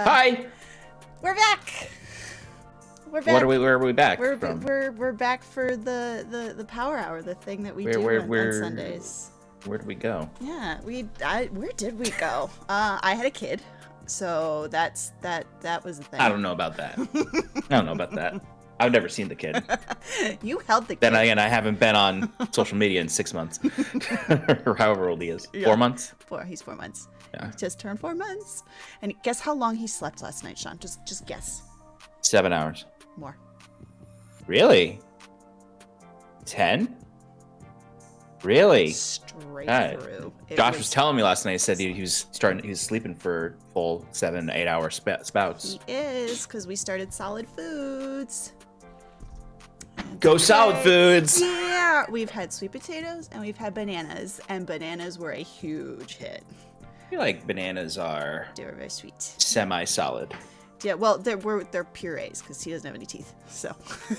Hi. We're back. We're back. Where are we back We're from? we're back for the Power Hour, the thing that we do on Sundays. Where did we go? Yeah, where did we go? I had a kid, so that was the thing. I don't know about that. I've never seen the kid. You held the kid. Then again, I haven't been on social media in 6 months, or however old he is. Yeah. 4 months. He's 4 months. Yeah. He just turned 4 months. And guess how long he slept last night, Sean? Just guess. 7 hours. More. Really? 10? Really? Straight through. Josh was telling me last night. He said he was sleeping for full 7 to 8 hour spouts. He is, because we started solid foods. Go solid foods! Yeah, we've had sweet potatoes and we've had bananas, and bananas were a huge hit. I feel like bananas are They were very sweet. Semi-solid. Yeah, well, they're purees because he doesn't have any teeth, so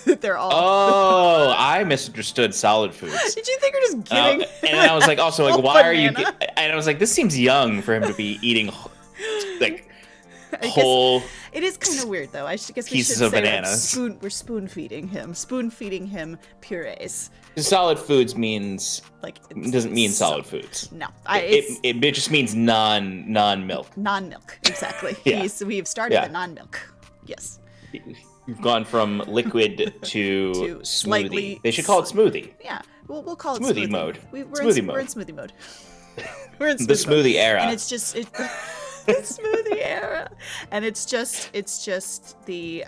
they're all. Oh, I misunderstood solid foods. Did you think we're just kidding? And I was like, also like, why are you? And I was like, this seems young for him to be eating like whole. It is kind of weird, though. I guess we pieces should of say bananas. We're spoon feeding him purees. Solid foods means doesn't mean solid so, foods. No, it just means non-milk. Non-milk, exactly. Yeah. We've started the non-milk. Yes. We've gone from liquid to smoothie. Slightly. They should call it smoothie. Yeah, we'll call it smoothie mode. We're in smoothie mode. We're in the smoothie mode. era. And it's just the smoothie era, and it's just the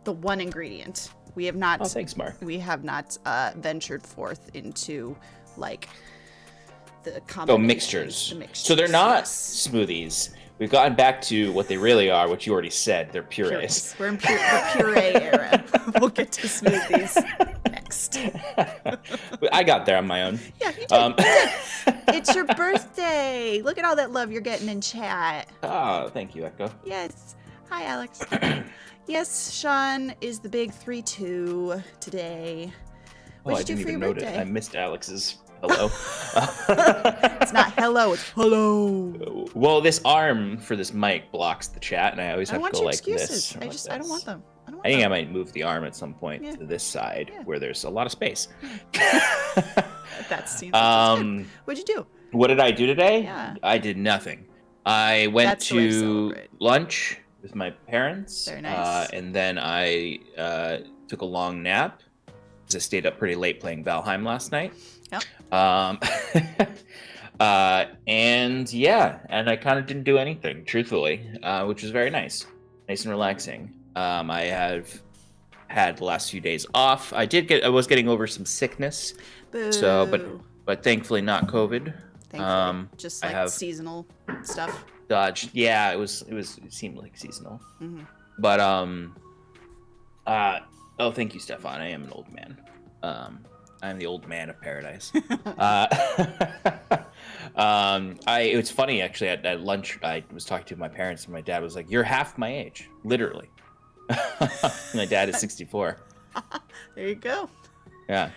one ingredient. We have not. Oh, thanks, Mark. We have not ventured forth into like the mixtures. The mixtures. So they're not smoothies. We've gotten back to what they really are, which you already said. They're purees. We're in the puree era. We'll get to smoothies next. I got there on my own. Yeah, you did. It's your birthday. Look at all that love you're getting in chat. Oh, thank you, Echo. Yes. Hi, Alex. Yes, Sean is the big 3-2 today. What did you do for your birthday? I missed Alex's hello. It's not hello, it's hello. Well, this arm for this mic blocks the chat, and I always have to go like excuses. this. I don't want them. I think I might move the arm at some point to this side where there's a lot of space. That seems good. What'd you do? What did I do today? Yeah. I did nothing. I went to lunch with my parents. Very nice. And then I took a long nap because I stayed up pretty late playing Valheim last night. Yep. And I kind of didn't do anything, truthfully, which was very nice and relaxing. I have had the last few days off. I was getting over some sickness. Boo. So, but thankfully not COVID. Thankfully. Just like seasonal stuff. Dodge. Yeah, it seemed like seasonal. Mm-hmm. But thank you, Stefan. I am an old man. I'm the old man of Paradise. It was funny actually at lunch. I was talking to my parents, and my dad was like, "You're half my age, literally." My dad is 64. There you go. Yeah.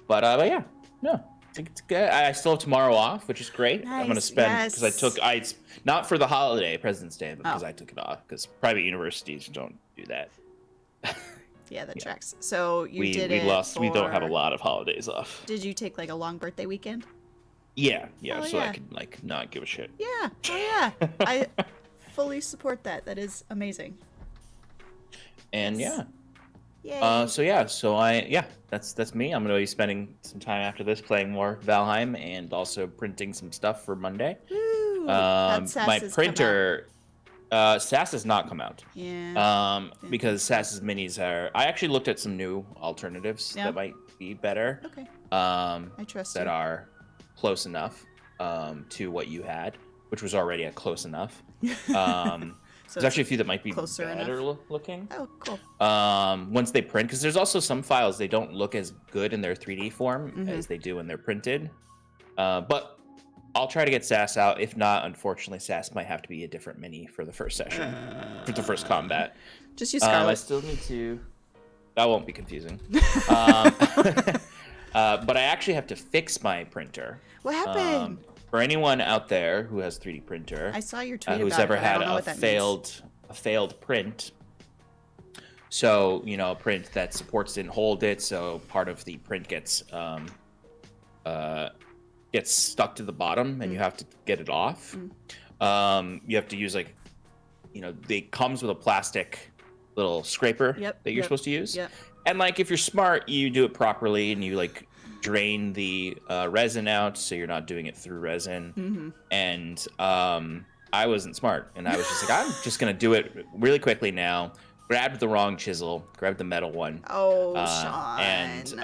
But yeah, no, it's good. I still have tomorrow off, which is great. Nice, I'm gonna spend because I not for the holiday, President's Day, but because I took it off because private universities don't do that. Yeah, that tracks. So we don't have a lot of holidays off. Did you take like a long birthday weekend? Yeah, I could like not give a shit. Yeah, oh yeah, I fully support that. That is amazing. And Yay. that's me. I'm gonna be spending some time after this playing more Valheim and also printing some stuff for Monday. Woo, my printer. SAS has not come out. Yeah. Because SAS's minis are. I actually looked at some new alternatives that might be better. Okay. I trust that you. are close enough to what you had, which was already a close enough. So there's actually a few that might be better looking. Oh, cool. Once they print, because there's also some files they don't look as good in their 3D form as they do when they're printed. But I'll try to get SAS out. If not, unfortunately, SAS might have to be a different mini for the first session, for the first combat. Just use Scarlet. I still need to. That won't be confusing. But I actually have to fix my printer. What happened? for anyone out there who has 3D printer, I saw your tweet who's about ever it, but I had don't know a what that means. failed print. So, a print that supports didn't hold it, so part of the print gets stuck to the bottom, and you have to get it off. You have to use it comes with a plastic little scraper that you're supposed to use. And if you're smart, you do it properly, and you drain the resin out, so you're not doing it through resin. And I wasn't smart, and I was just I'm just gonna do it really quickly now. Grabbed the wrong chisel, grabbed the metal one. Oh, Sean. And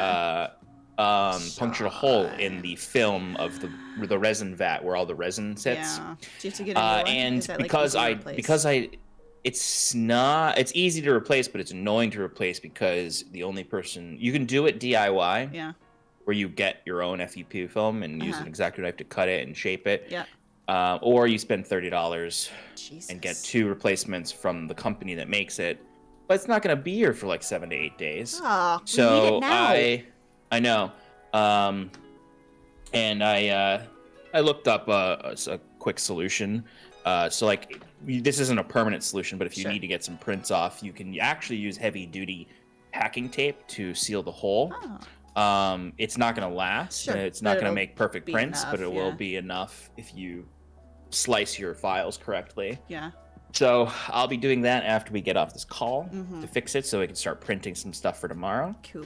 punctured a hole in the film of the resin vat where all the resin sits. Yeah. Do you have to get a new one? And that, it's easy to replace, but it's annoying to replace because the only person you can do it DIY. Yeah. Where you get your own FUP film and use an X-Acto knife to cut it and shape it. Yeah. Or you spend $30 and get 2 replacements from the company that makes it. But it's not going to be here for 7 to 8 days. Oh, so we need it now. I know. And I looked up a quick solution. So this isn't a permanent solution, but if you need to get some prints off, you can actually use heavy duty packing tape to seal the hole. Oh. It's not going to last. It's not going to make perfect prints, but it will be enough if you slice your files correctly. Yeah. So I'll be doing that after we get off this call to fix it, so we can start printing some stuff for tomorrow. Cool.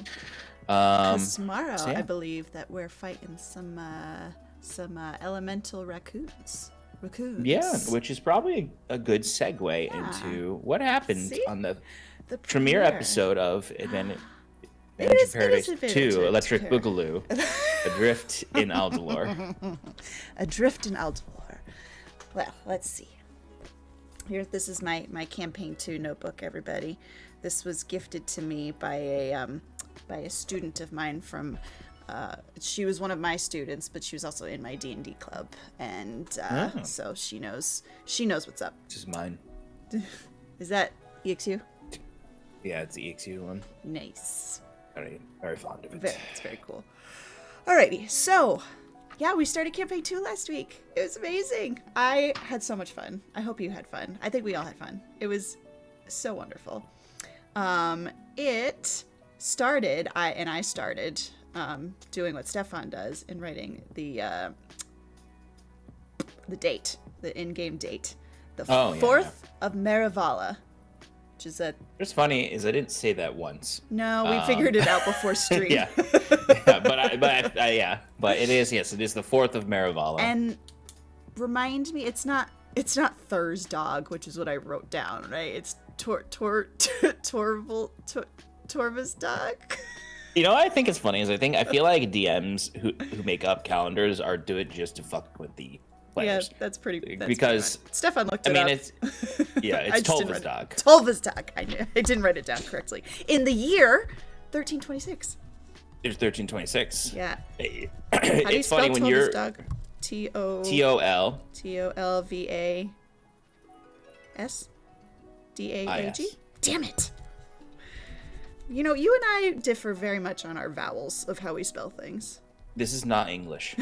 Because tomorrow, so yeah. I believe that we're fighting some elemental raccoons. Yeah, which is probably a good segue into what happened on the premiere episode of Adventure Paradise 2, Electric Boogaloo, Adrift in Aldhalor. Adrift in Aldhalor. Well, let's see. This is my campaign 2 notebook, everybody. This was gifted to me by a student of mine from. She was one of my students, but she was also in my D&D club, and so she knows what's up. This is mine. Is that EXU? Yeah, it's the EXU one. Nice. Very, very fond of it. It's very cool. Alrighty, so yeah, we started campaign 2 last week. It was amazing. I had so much fun. I hope you had fun. I think we all had fun. It was so wonderful. It started. I started doing what Stefan does in writing the date, the in-game date, the 4th of Merivala, which is What's funny is I didn't say that once. No, we figured it out before stream. Yeah, but it is. Yes, it is the 4th of Merivala. And remind me, it's not Thur's dog, which is what I wrote down, right? It's Torva's dog. I think it's funny is I feel like DMs who make up calendars do it just to fuck with the players. Yeah, that's pretty. Because Stefan looked it up. it's Tolva's dog. Tolva's dog. I knew. I didn't write it down correctly. In the year 1326. It's 1326. Yeah. How do you spell funny when you're dog? Tolvalvas. Daag. Damn it. You and I differ very much on our vowels of how we spell things. This is not English.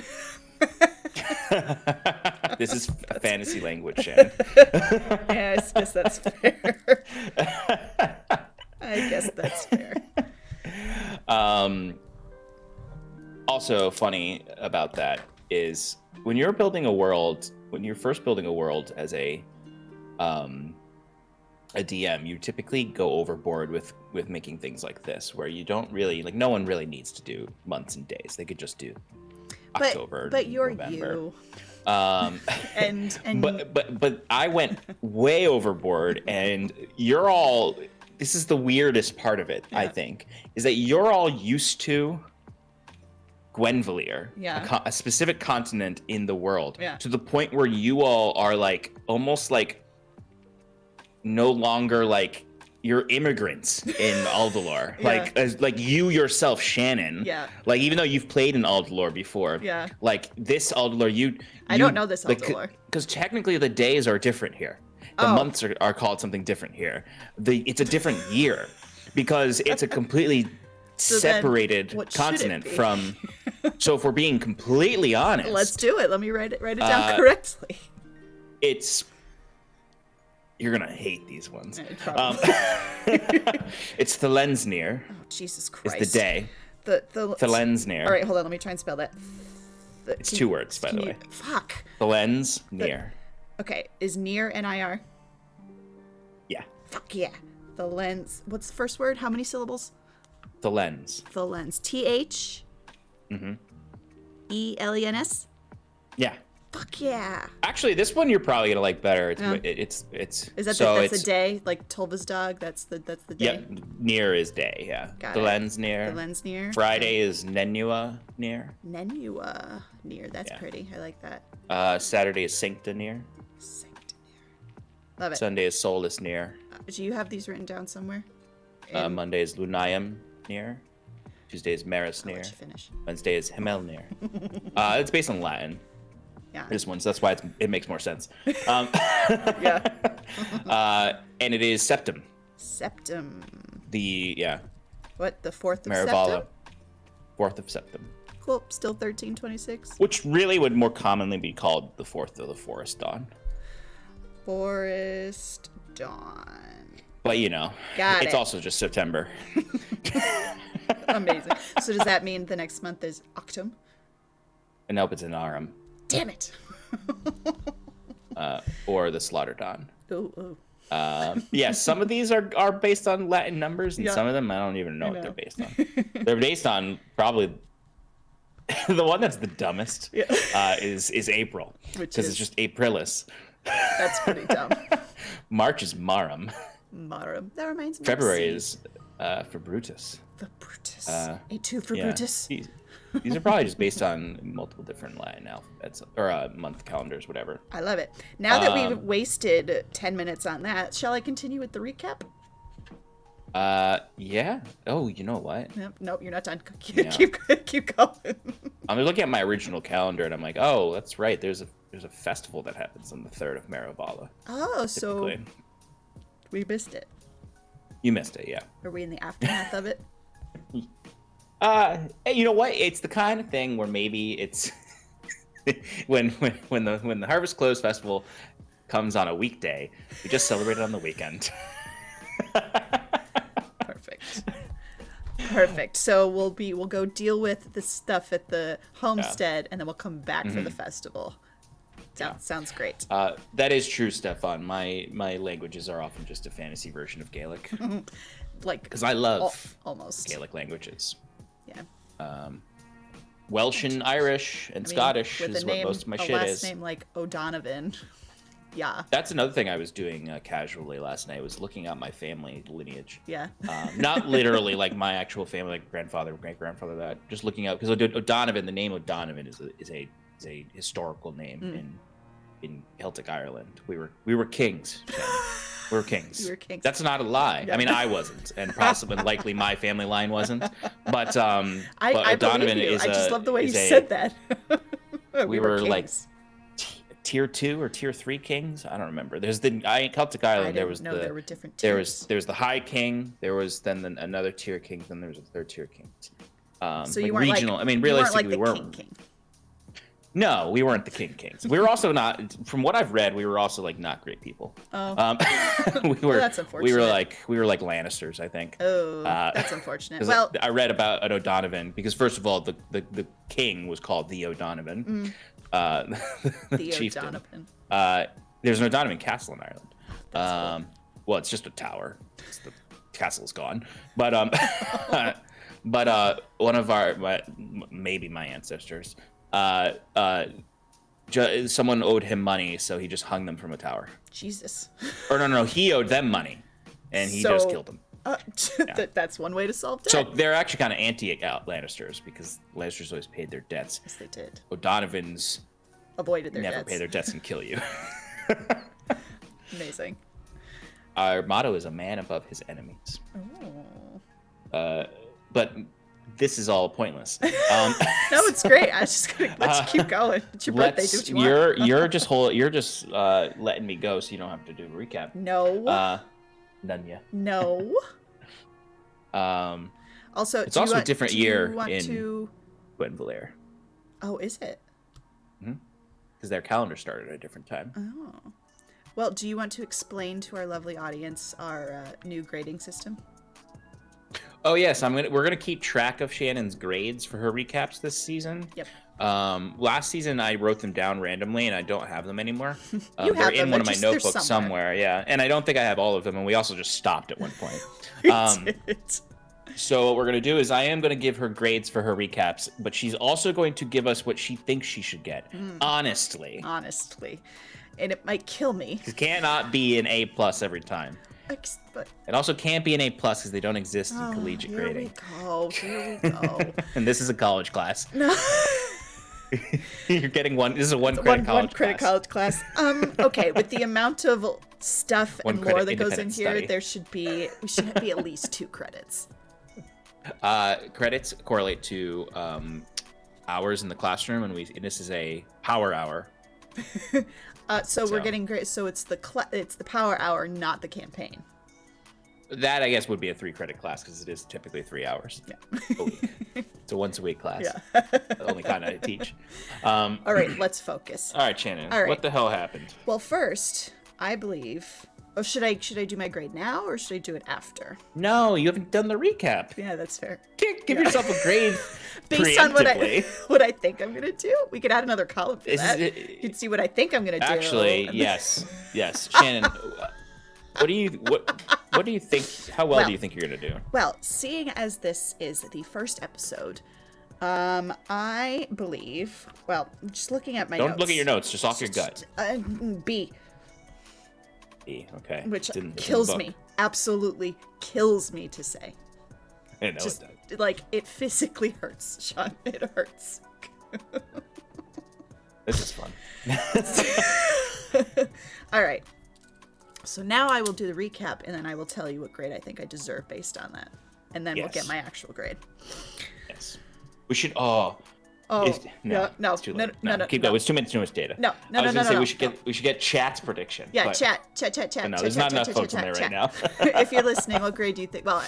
This is a fantasy language, Shannon. Yeah, I guess that's fair. I guess that's fair. Also funny about that is when you're building a world, when you're first building a world as a DM, you typically go overboard with making things like this, where you don't really no one really needs to do months and days. They could just do October, but you're November. you. And but I went way overboard, and you're all. This is the weirdest part of it. I think is that you're all used to Gwenvalir, a specific continent in the world, to the point where you all are almost no longer you're immigrants in Aldhalor. Like you yourself, Shannon. Yeah. Even though you've played in Aldhalor before. Yeah. This Aldhalor, I don't know this Aldhalor. Because technically the days are different here. The months are called something different here. It's a different year because it's a completely So separated what should it continent be? from. So if we're being completely honest, Let's do it. Let me write it down correctly. It's. You're gonna hate these ones. It's Thelensnir. Oh, Jesus Christ. Is the day. Thelensnir. All right, hold on. Let me try and spell that. It's 2 words, by the way. Fuck. Thelensnir. Okay, is near N-I-R? Yeah. Fuck yeah. The lens. What's the first word? How many syllables? The lens. The lens. T-H? Mm-hmm. E-L-E-N-S? Yeah. Fuck yeah. Actually, this one you're probably gonna like better. It's Is that so that's the day? Like Tolva's dog? That's the day? Yep. Near is day, yeah. Got The it. lens near. The lens near. Friday is Nenua near. Nenua near. That's pretty. I like that. Saturday is Sancta near. Sancta near. Love it. Sunday is Solus near. Do you have these written down somewhere? Monday is Lunayam near. Tuesday is Maris I'll near. let you finish. Wednesday is Himmel near. It's based on Latin. Yeah. This one, so that's why it makes more sense. Yeah. And it is Septim. Septim. What? The 4th of Marivala. Septim? 4th of Septim. Cool. Still 1326. Which really would more commonly be called the 4th of the Forest Dawn. Forest Dawn. But it's also just September. Amazing. So does that mean the next month is Octum? Nope, it's an Arum. Damn it. Or the Slaughter Dawn. Ooh. Some of these are based on Latin numbers, and some of them I don't even know what they're based on. They're based on probably the one that's the dumbest is April, because it's just Aprilis. That's pretty dumb. March is Marum. Marum. That reminds me. February is for Brutus. For Brutus. A2 for Brutus. These are probably just based on multiple different Latin alphabets or month calendars, whatever. I love it. Now that we've wasted 10 minutes on that, shall I continue with the recap? Yeah. Oh, you know what? Nope, you're not done. Keep going. I'm looking at my original calendar and I'm like, oh, that's right. There's a festival that happens on the 3rd of Marivala. Oh, so we missed it. You missed it, yeah. Are we in the aftermath of it? You know what? It's the kind of thing where maybe it's when the Harvest Close Festival comes on a weekday, we just celebrate it on the weekend. Perfect. So we'll go deal with the stuff at the homestead, and then we'll come back for the festival. Sounds great. That is true, Stefan. My languages are often just a fantasy version of Gaelic. Because I love almost Gaelic languages. Yeah. Welsh and Irish and Scottish is what most of my shit is. A last name like O'Donovan. Yeah. That's another thing I was doing casually last night, was looking at my family lineage. Yeah. Not literally like my actual family, like grandfather, great-grandfather, that. Just looking up, because O'Donovan, the name O'Donovan is a historical name in Celtic Ireland. We were kings. We were kings. You were kings. That's not a lie. Yeah. I mean, I wasn't, and possibly likely my family line wasn't. But I O'Donovan believe you. is. I just love the way you said that. we were kings. Like tier 2 or tier 3 kings. I don't remember. There's Celtic Ireland. There were different tiers. There's the high king. There was then another tier king. Then there was a third tier king. So you weren't regional. Like, I mean, realistically, we weren't. King. No, we weren't the kings. We were also not. From what I've read, we were also like not great people. Oh, we were. That's unfortunate. We were like Lannisters, I think. Oh, that's unfortunate. Well, I read about an O'Donovan because first of all, the king was called the O'Donovan. The chieftain. O'Donovan. There's an O'Donovan castle in Ireland. That's cool. Well, it's just a tower. The castle's gone. But one of maybe my ancestors. Someone owed him money, so he just hung them from a tower. Jesus. Or no, he owed them money, and he just killed them. That's one way to solve debt. So they're actually kind of anti-Lannisters, because Lannisters always paid their debts. Yes, they did. O'Donovans avoided their never debts. pay their debts and kill you. Amazing. Our motto is a man above his enemies. Oh. But this is all pointless. No, it's great. I was just gonna let you keep going. It's your birthday. Do what you want. You're just letting me go, so you don't have to do a recap. No. None ya. No. Also, It's also a different year in to... Gwenvalir. Oh, is it? Because their calendar started at a different time. Oh. Well, do you want to explain to our lovely audience our new grading system? Oh yes, we're gonna keep track of Shannon's grades for her recaps this season. Yep. Last season I wrote them down randomly and I don't have them anymore. They're in one of my notebooks somewhere. somewhere. Yeah, and I don't think I have all of them. And we also just stopped at one point. So what we're gonna do is I am gonna give her grades for her recaps, but she's also going to give us what she thinks she should get. Honestly, and it might kill me. it cannot be an A+ every time. But It also can't be an A+ because they don't exist in collegiate grading. Here we go. And this is a college class. No. You're getting one. This is a one credit college class. Okay, with the amount of stuff and lore that goes in here, study. we should be at least 2 credits. Credits correlate to hours in the classroom, and this is a power hour. So we're getting great. So it's the power hour, not the campaign. That I guess would be a 3-credit class because it is typically 3 hours a week. It's a once-a-week class. Yeah. The only kind I teach. All right, let's focus. All right, Shannon. All right. What the hell happened? Well, first, I believe. Oh, should I do my grade now or should I do it after? No, you haven't done the recap. Yeah, that's fair. Give yourself a grade based on what I think I'm gonna do. We could add another column for that. You'd see what I think I'm gonna do. Actually, yes. Shannon, what do you think? How well do you think you're gonna do? Well, seeing as this is the first episode, I believe. Well, just looking at my notes. Don't look at your notes. Just off your gut. B. Okay. Which kills me. Absolutely kills me to say. I know just, it does. Like, it physically hurts, Sean. It hurts. This is fun. All right. So now I will do the recap, and then I will tell you what grade I think I deserve based on that. And then we'll get my actual grade. Yes. We should... no. It's too late. No, keep going. It's too much data. No. I was gonna say we should get chat's prediction. Yeah, but... chat. No, there's not enough folks in there right now. If you're listening, what grade do you think? Well,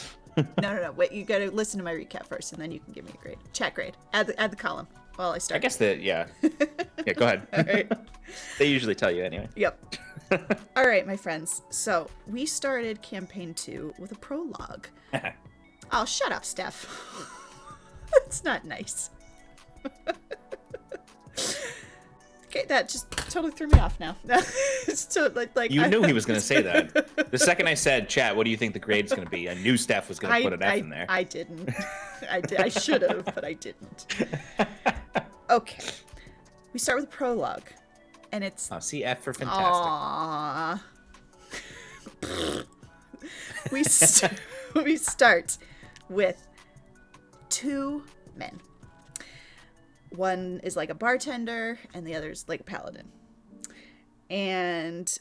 no. Wait, you gotta listen to my recap first, and then you can give me a grade. Chat grade. Add the column while I start. I guess yeah, go ahead. All right. They usually tell you anyway. Yep. All right, my friends. So we started campaign 2 with a prologue. Oh, shut up, Steph. That's not nice. Okay, that just totally threw me off now. It's like you knew he was going to say that. The second I said, chat, what do you think the grade's going to be? I knew Steph was going to put an F in there. I didn't. I should have, but I didn't. Okay. We start with a prologue. And it's... Oh, see, F for fantastic. Aww. We start with 2 men. One is like a bartender, and the other's like a paladin. And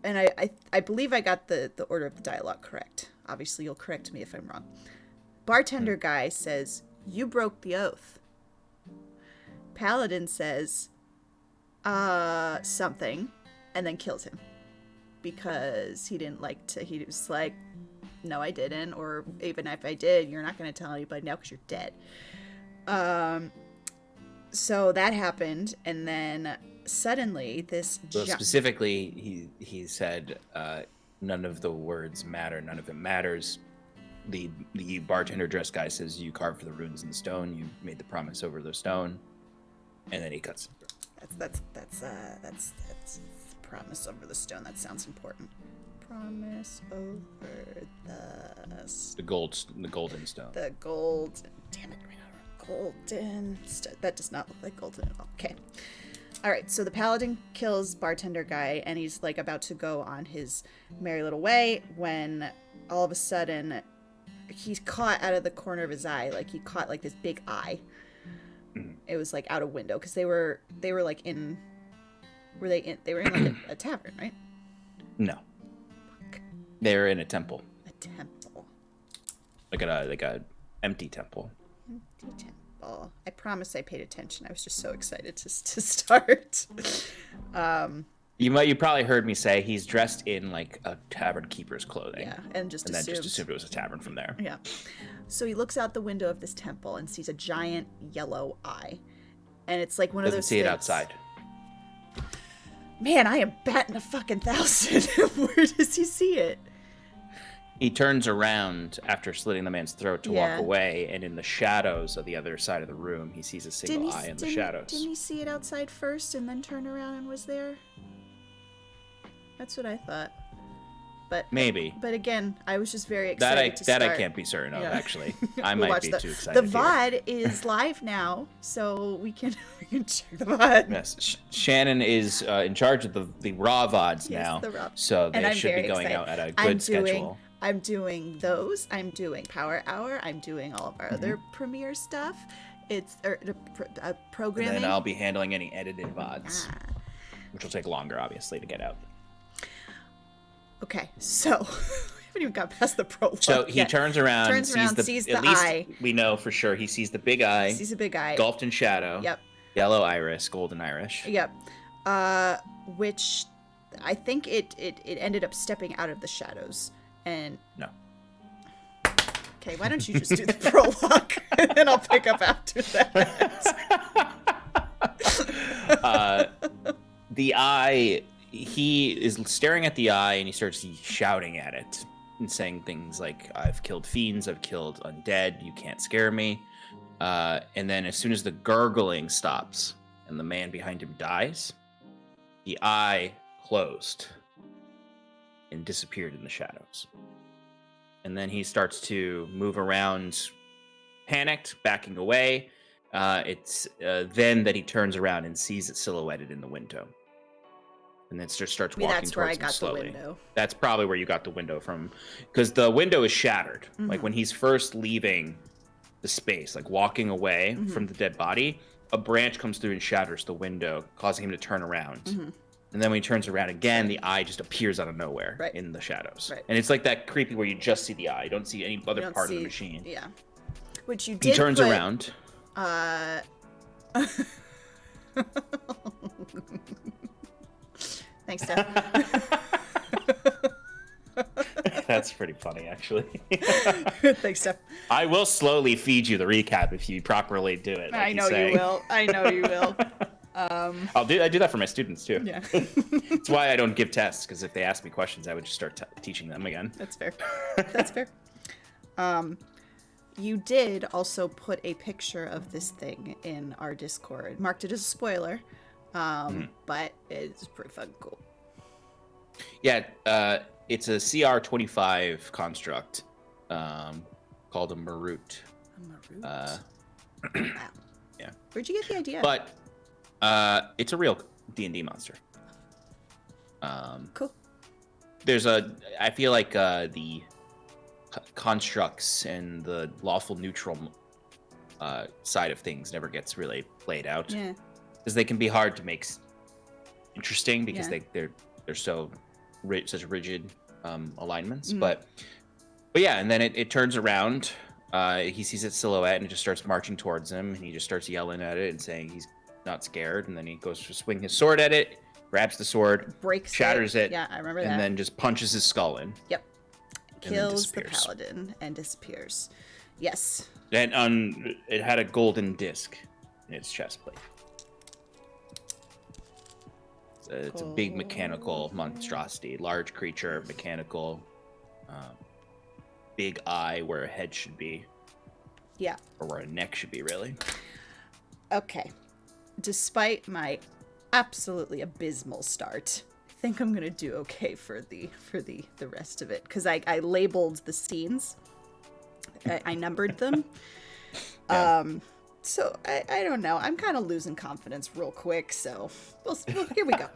I believe I got the order of the dialogue correct. Obviously, you'll correct me if I'm wrong. Bartender guy says, "You broke the oath." Paladin says, something, and then kills him. Because he didn't like to, he was like, no, I didn't. Or even if I did, you're not going to tell anybody now because you're dead. So that happened, and then suddenly this... So specifically, he said, none of the words matter, none of it matters. The bartender dress guy says, you carved the runes in the stone, you made the promise over the stone, and then he cuts. That's promise over the stone. That sounds important. Promise over the golden stone. The gold. Damn it, golden. That does not look like golden at all. Okay. All right. So the paladin kills bartender guy, and he's like about to go on his merry little way when all of a sudden he's caught out of the corner of his eye. Like he caught like this big eye. Mm-hmm. It was like out a window because they were like in. They were in like a tavern, right? No. Fuck. They were in a temple. A temple. Like a empty temple. Empty temple. I promise I paid attention. I was just so excited to start. You probably heard me say he's dressed in like a tavern keeper's clothing. Yeah, and just then just assumed it was a tavern from there. Yeah. So he looks out the window of this temple and sees a giant yellow eye. And it's like one of those Doesn't see it things. outside. Man, I am batting a fucking 1,000. Where does he see it? He turns around after slitting the man's throat to walk away, and in the shadows of the other side of the room, he sees a single eye in the shadows. Didn't he see it outside first and then turn around and was there? That's what I thought. But maybe. But again, I was just very excited to start. That I can't be certain of, actually. I We'll might be too excited. The VOD is live now, so we can check the VOD. Yes, Shannon is in charge of the raw VODs now, the raw. So they should be going out at a good schedule. I'm doing those. I'm doing Power Hour. I'm doing all of our other premiere stuff. It's programming. And then I'll be handling any edited VODs, which will take longer, obviously, to get out. Okay, so we haven't even got past the prologue. So he turns around, sees the at least eye. We know for sure he sees the big eye. Sees a big eye. Engulfed in shadow. Yep. Yellow iris, golden iris. Yep. Which I think it ended up stepping out of the shadows. And no. Okay, why don't you just do the prologue and then I'll pick up after that. The eye. He is staring at the eye and he starts shouting at it and saying things like, I've killed fiends, I've killed undead, you can't scare me. And then as soon as the gurgling stops and the man behind him dies, the eye closed and disappeared in the shadows. And then he starts to move around, panicked, backing away. It's then that he turns around and sees it silhouetted in the window. And then starts walking towards him slowly. The window. That's probably where you got the window from, because the window is shattered. Mm-hmm. Like when he's first leaving the space, like walking away from the dead body, a branch comes through and shatters the window, causing him to turn around. Mm-hmm. And then when he turns around again, the eye just appears out of nowhere in the shadows. Right. And it's like that creepy where you just see the eye, you don't see any other part of the machine. Yeah. Which you did. He turns around. Thanks, Steph. That's pretty funny, actually. Thanks, Steph. I will slowly feed you the recap if you properly do it. Like I know you will. I know you will. I do that for my students too. Yeah. That's why I don't give tests, because if they ask me questions, I would just start teaching them again. That's fair. That's fair. You did also put a picture of this thing in our Discord. Marked it as a spoiler, but it's pretty fucking cool. Yeah, it's a CR25 construct called a Marut. Wow. Yeah. Where'd you get the idea? But it's a real D&D monster. Cool. I feel like the constructs and the lawful neutral side of things never gets really played out. Yeah. Because they can be hard to make interesting because they're so such rigid alignments. But yeah, and then it turns around. He sees its silhouette and it just starts marching towards him, and he just starts yelling at it and saying he's not scared. And then he goes to swing his sword at it, grabs the sword, shatters it. Yeah, I remember that. And then just punches his skull in. Yep. Kills the paladin and disappears. Yes. And it had a golden disc in its chest plate. It's a big mechanical monstrosity, large creature, mechanical, big eye where a head should be. Yeah. Or where a neck should be, really. Okay. Despite my absolutely abysmal start, I think I'm gonna do okay for the rest of it, because I labeled the scenes. I numbered them. Yeah. So I don't know. I'm kind of losing confidence real quick. So here we go.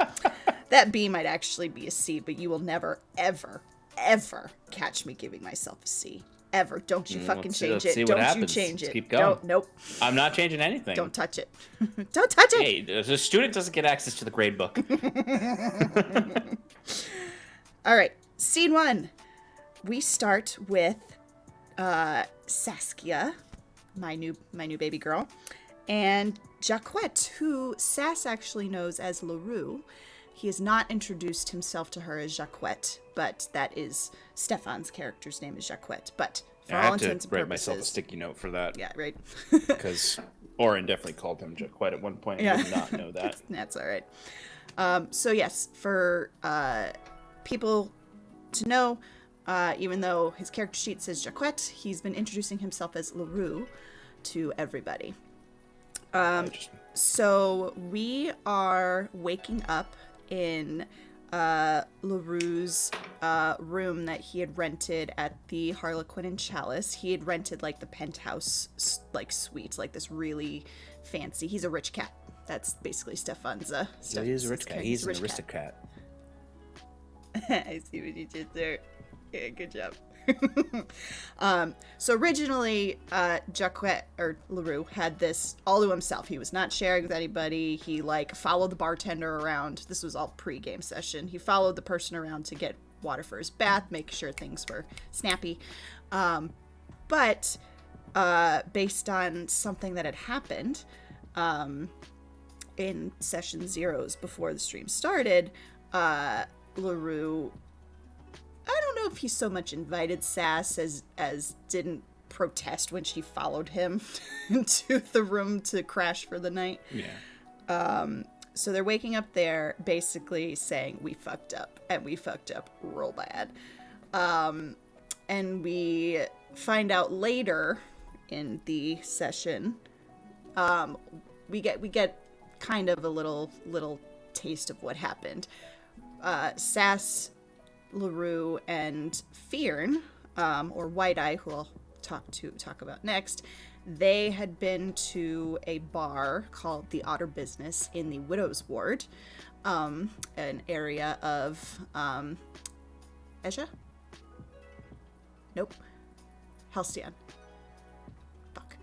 That B might actually be a C, but you will never, ever, ever catch me giving myself a C. Ever. Don't you fucking change it. Don't you change it. Keep going. Nope. I'm not changing anything. Don't touch it. Don't touch it. Hey, the student doesn't get access to the grade book. All right. Scene 1. We start with Saskia, my new baby girl, and Jacquette, who Sass actually knows as LaRue. He has not introduced himself to her as Jacquette, but that is Stefan's character's name is Jacquette. But for all intents and purposes, I have to write myself a sticky note for that. Yeah, right. Because Oren definitely called him Jacquette at one point. I did not know that. That's all right. So yes, for people to know, even though his character sheet says Jacquette, he's been introducing himself as LaRue to everybody. So we are waking up in LaRue's room that he had rented at the Harlequin and Chalice. He had rented like the penthouse like suite, like this really fancy. He's a rich cat. That's basically Stefan's. He is a rich cat. He's an aristocrat. I see what you did there. Yeah, good job. So originally, Jacquette or LaRue had this all to himself. He was not sharing with anybody. He like followed the bartender around. This was all pre-game session. He followed the person around to get water for his bath, make sure things were snappy. But based on something that had happened in session zeros before the stream started, LaRue, I don't know if he so much invited Sass as didn't protest when she followed him into the room to crash for the night. Yeah. So they're waking up there basically saying, we fucked up, and we fucked up real bad. And we find out later in the session, we get kind of a little taste of what happened. Sass, LaRue, and Fearn, or White Eye, who I'll talk about next, they had been to a bar called the Otter Business in the Widow's Ward, an area of Asia? Nope. Halcyon. Fuck.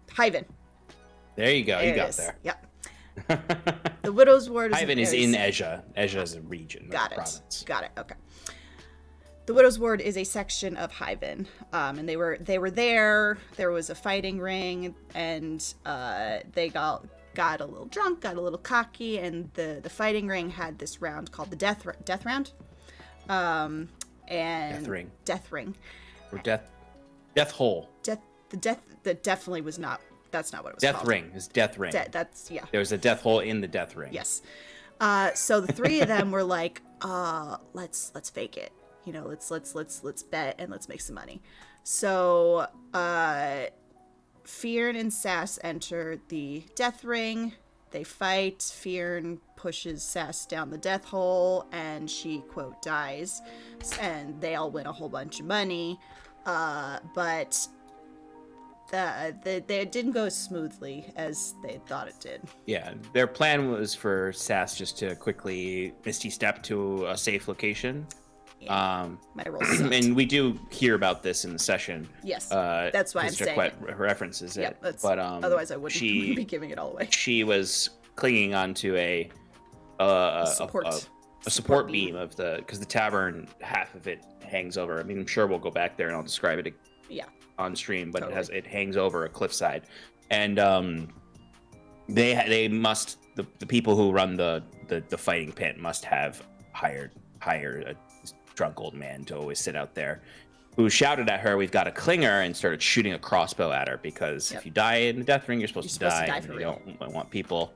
Hyven. There you go. There you got is. there. Yep. The Widow's Ward is Hyven is in Asia. Asia is a region, not a province. Got it. Okay. The Widow's Ward is a section of Hyven, and they were there. There was a fighting ring, and they got a little drunk, got a little cocky, and the fighting ring had this round called the death round, and death ring, or death hole. That definitely was not. That's not what it was death called. Ring. It's death ring. That's yeah. There was a death hole in the death ring. Yes. So the three of them were like, let's fake it. You know, let's bet and let's make some money. So Fearn and Sass enter the death ring. They fight. Fearn pushes Sass down the death hole, and she, quote, dies. And they all win a whole bunch of money. But they didn't go as smoothly as they thought it did. Yeah, their plan was for Sass just to quickly Misty Step to a safe location. Yeah. My roll sucked. And we do hear about this in the session. Yes, that's why I'm saying it. References it. Yep, but otherwise I wouldn't be giving it all away. She was clinging onto a support beam of because the tavern, half of it hangs over. I mean, I'm sure we'll go back there and I'll describe it. Yeah. On stream, but totally. it hangs over a cliffside, and they must the people who run the fighting pit must have hired a drunk old man to always sit out there, who shouted at her, "We've got a clinger," and started shooting a crossbow at her because if you die in the death ring, you're supposed to die and you don't want people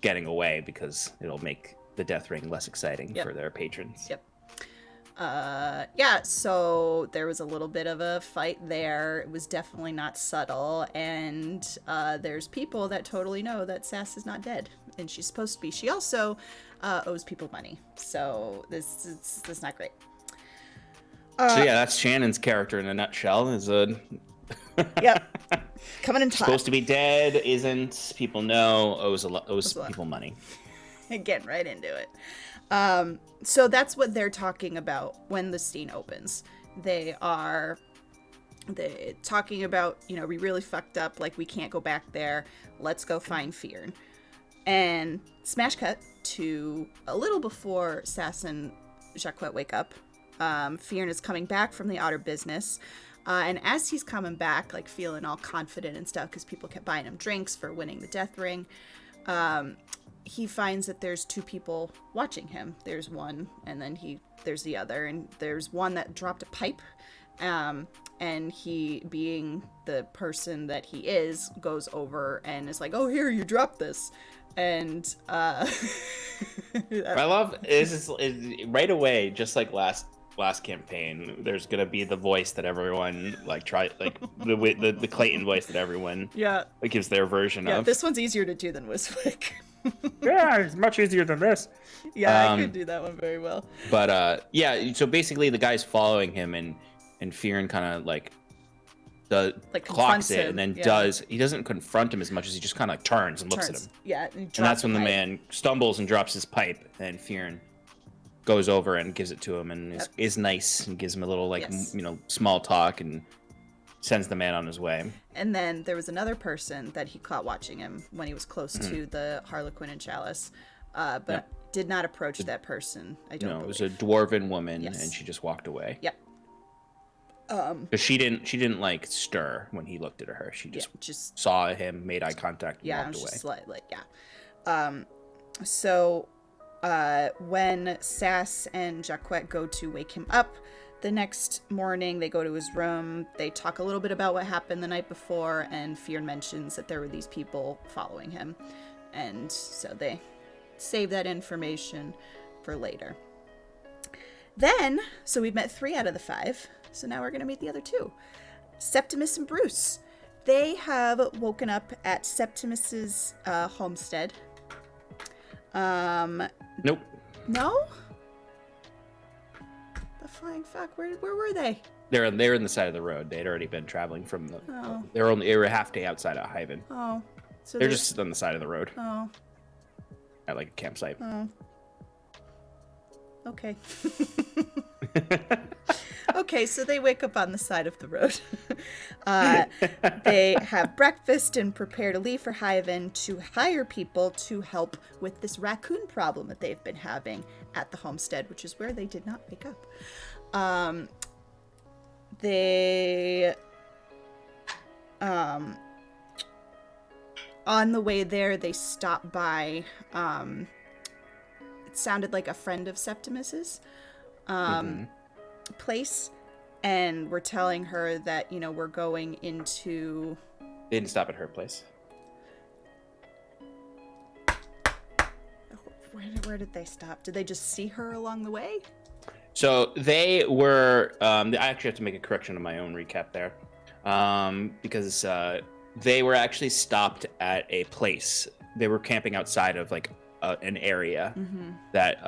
getting away because it'll make the death ring less exciting for their patrons. So there was a little bit of a fight there. It was definitely not subtle, and there's people that totally know that Sass is not dead, and she's supposed to be. She also owes people money, so this is not great. So yeah, that's Shannon's character in a nutshell. Is coming in top. Supposed to be dead, isn't. People know, owes people money. Getting right into it. So that's what they're talking about when the scene opens. They're talking about, we really fucked up, like we can't go back there. Let's go find Fearn. And smash cut to a little before Sass and Jacquette wake up. Fearn is coming back from the Otter Business. And as he's coming back, like feeling all confident and stuff, because people kept buying him drinks for winning the death ring, he finds that there's two people watching him. There's one, and then there's the other, and there's one that dropped a pipe. And he, being the person that he is, goes over and is like, "Oh, here, you dropped this." And I love is right away, just like last campaign, there's gonna be the voice that everyone like the Clayton voice that everyone gives their version of. This one's easier to do than Wiswick. Yeah, it's much easier than this. I could do that one very well. But so basically the guy's following him, and Fearon kind of like clocks it, and then he doesn't confront him as much as he just kind of like turns and looks at him. Yeah, and that's when the man stumbles and drops his pipe, and Fearon goes over and gives it to him, and is nice and gives him a little small talk and sends the man on his way. And then there was another person that he caught watching him when he was close to the Harlequin and Chalice, but did not approach that person. I don't believe. It was a dwarven woman, and she just walked away. Yep. Because she didn't like stir when he looked at her. She just saw him, made eye contact, and walked away. Just so when Sass and Jacquette go to wake him up the next morning, they go to his room. They talk a little bit about what happened the night before, and Fearon mentions that there were these people following him, and so they save that information for later. Then, so we've met 3 out of the 5. So now we're going to meet the other 2. Septimus and Bruce. They have woken up at Septimus's homestead. Nope. No? The flying fuck. Where were they? They're in the side of the road. They had already been traveling from the. Oh. They were a half day outside of Hyven. Oh. So they're just on the side of the road. Oh. At like a campsite. Oh. Okay. Okay, so they wake up on the side of the road. They have breakfast and prepare to leave for Hyven to hire people to help with this raccoon problem that they've been having at the homestead, which is where they did not wake up. On the way there, they stop by, it sounded like a friend of Septimus's, place, and we're telling her that, we're going into... They didn't stop at her place. Where did they stop? Did they just see her along the way? So they were... I actually have to make a correction on my own recap there. Because they were actually stopped at a place. They were camping outside of like an area that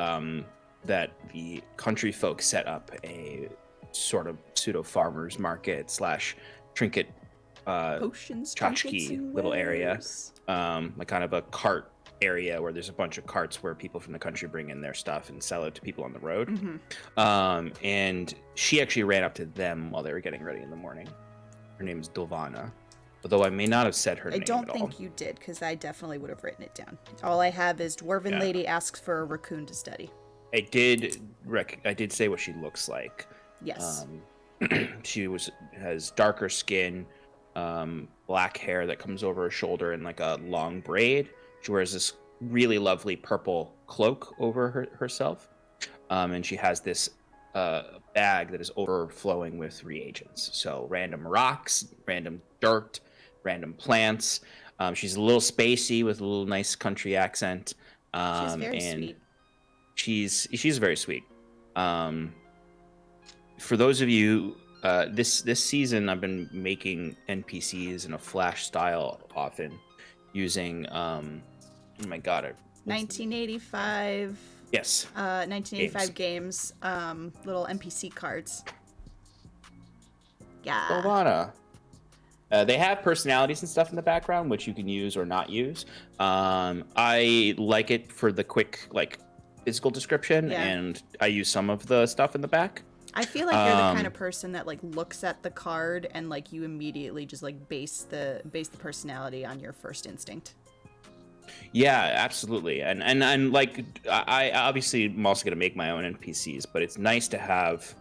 the country folk set up a sort of pseudo farmers market / trinket potions, tchotchke little area, like kind of a cart area where there's a bunch of carts where people from the country bring in their stuff and sell it to people on the road. And she actually ran up to them while they were getting ready in the morning. Her name is Dovana, although I may not have said her name I don't at all. think you did, because I definitely would have written it down. All I have is Dwarven lady asks for a raccoon to study. I did say what she looks like. Yes. She has darker skin, black hair that comes over her shoulder in like a long braid. She wears this really lovely purple cloak over herself. And she has this bag that is overflowing with reagents. So random rocks, random dirt, random plants. She's a little spacey with a little nice country accent. She's very sweet. She's very sweet. For those of you, this season I've been making NPCs in a Flash style often, using oh my god, 1985. Yes. 1985 games. Little NPC cards. Yeah. Bovana. They have personalities and stuff in the background, which you can use or not use. I like it for the quick, like, physical description, and I use some of the stuff in the back. I feel like you're the kind of person that like looks at the card and like you immediately just like base the personality on your first instinct. Yeah, absolutely. And like I obviously am also gonna make my own NPCs, but it's nice to have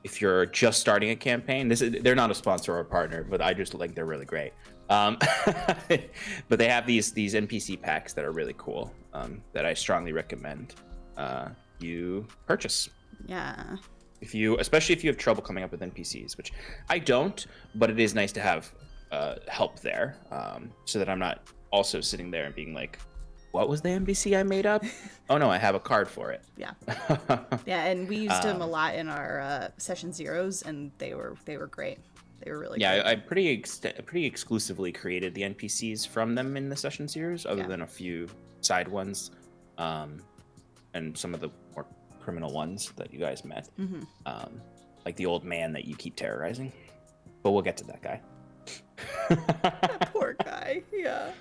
if you're just starting a campaign, they're not a sponsor or a partner, but I just like they're really great. But they have these NPC packs that are really cool, that I strongly recommend you purchase. Yeah. Especially if you have trouble coming up with NPCs, which I don't, but it is nice to have help there, so that I'm not also sitting there and being like, what was the NPC I made up? Oh no, I have a card for it. Yeah. Yeah, and we used them a lot in our session zeros, and they were great. They were really yeah, great. I pretty exclusively created the NPCs from them in the session series, other than a few side ones, and some of the more criminal ones that you guys met, like the old man that you keep terrorizing. But we'll get to that guy. That poor guy. Yeah.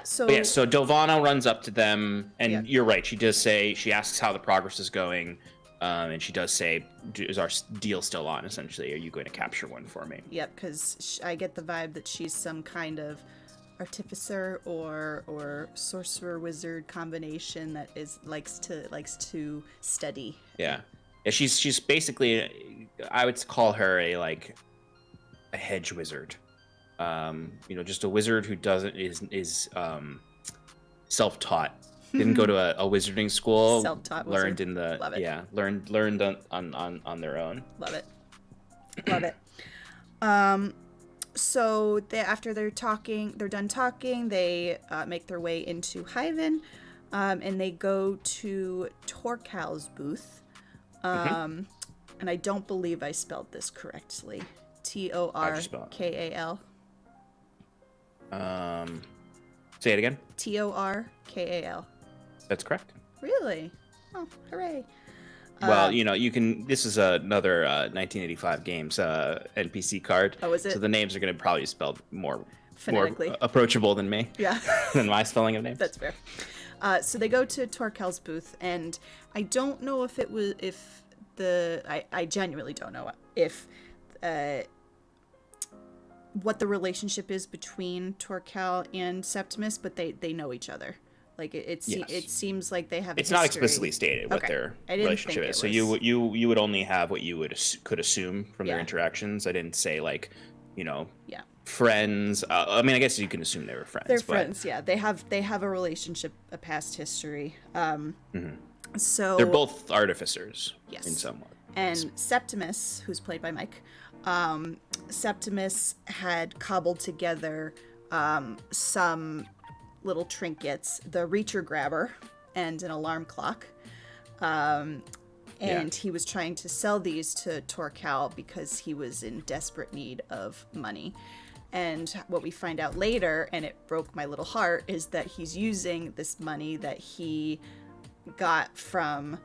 So Dovana runs up to them, and you're right. She asks how the progress is going, and she does say, "Is our deal still on? Essentially, are you going to capture one for me?" Yep, because I get the vibe that she's some kind of artificer or sorcerer wizard combination that likes to study. Yeah, she's basically, I would call her a hedge wizard. Just a wizard who is self-taught. Didn't go to a wizarding school. Self-taught learned wizard. in the Love it. learned on their own. Love it. Love it. So after they're done talking, they make their way into Hyven, and they go to Torkal's booth. And I don't believe I spelled this correctly. Torkal. Say it again. Torkal. That's correct. Really? Oh, hooray. Well, this is another 1985 games NPC card. Oh, is it? So the names are going to probably be spelled more phonetically approachable than me. Yeah. Than my spelling of names. That's fair. So they go to Torkal's booth, and I don't know if it was, I genuinely don't know if, what the relationship is between Torkal and Septimus, but they know each other. Like it seems like they have. It's not explicitly stated what their relationship is, so you would only have what you could assume from their interactions. I didn't say friends. I mean, I guess you can assume they were friends. They're friends. Yeah, they have a relationship, a past history. So they're both artificers. Yes. In some way. And Septimus, who's played by Mike, Septimus had cobbled together some little trinkets, the Reacher Grabber and an alarm clock. And he was trying to sell these to Torkal because he was in desperate need of money. And what we find out later, and it broke my little heart, is that he's using this money that he got from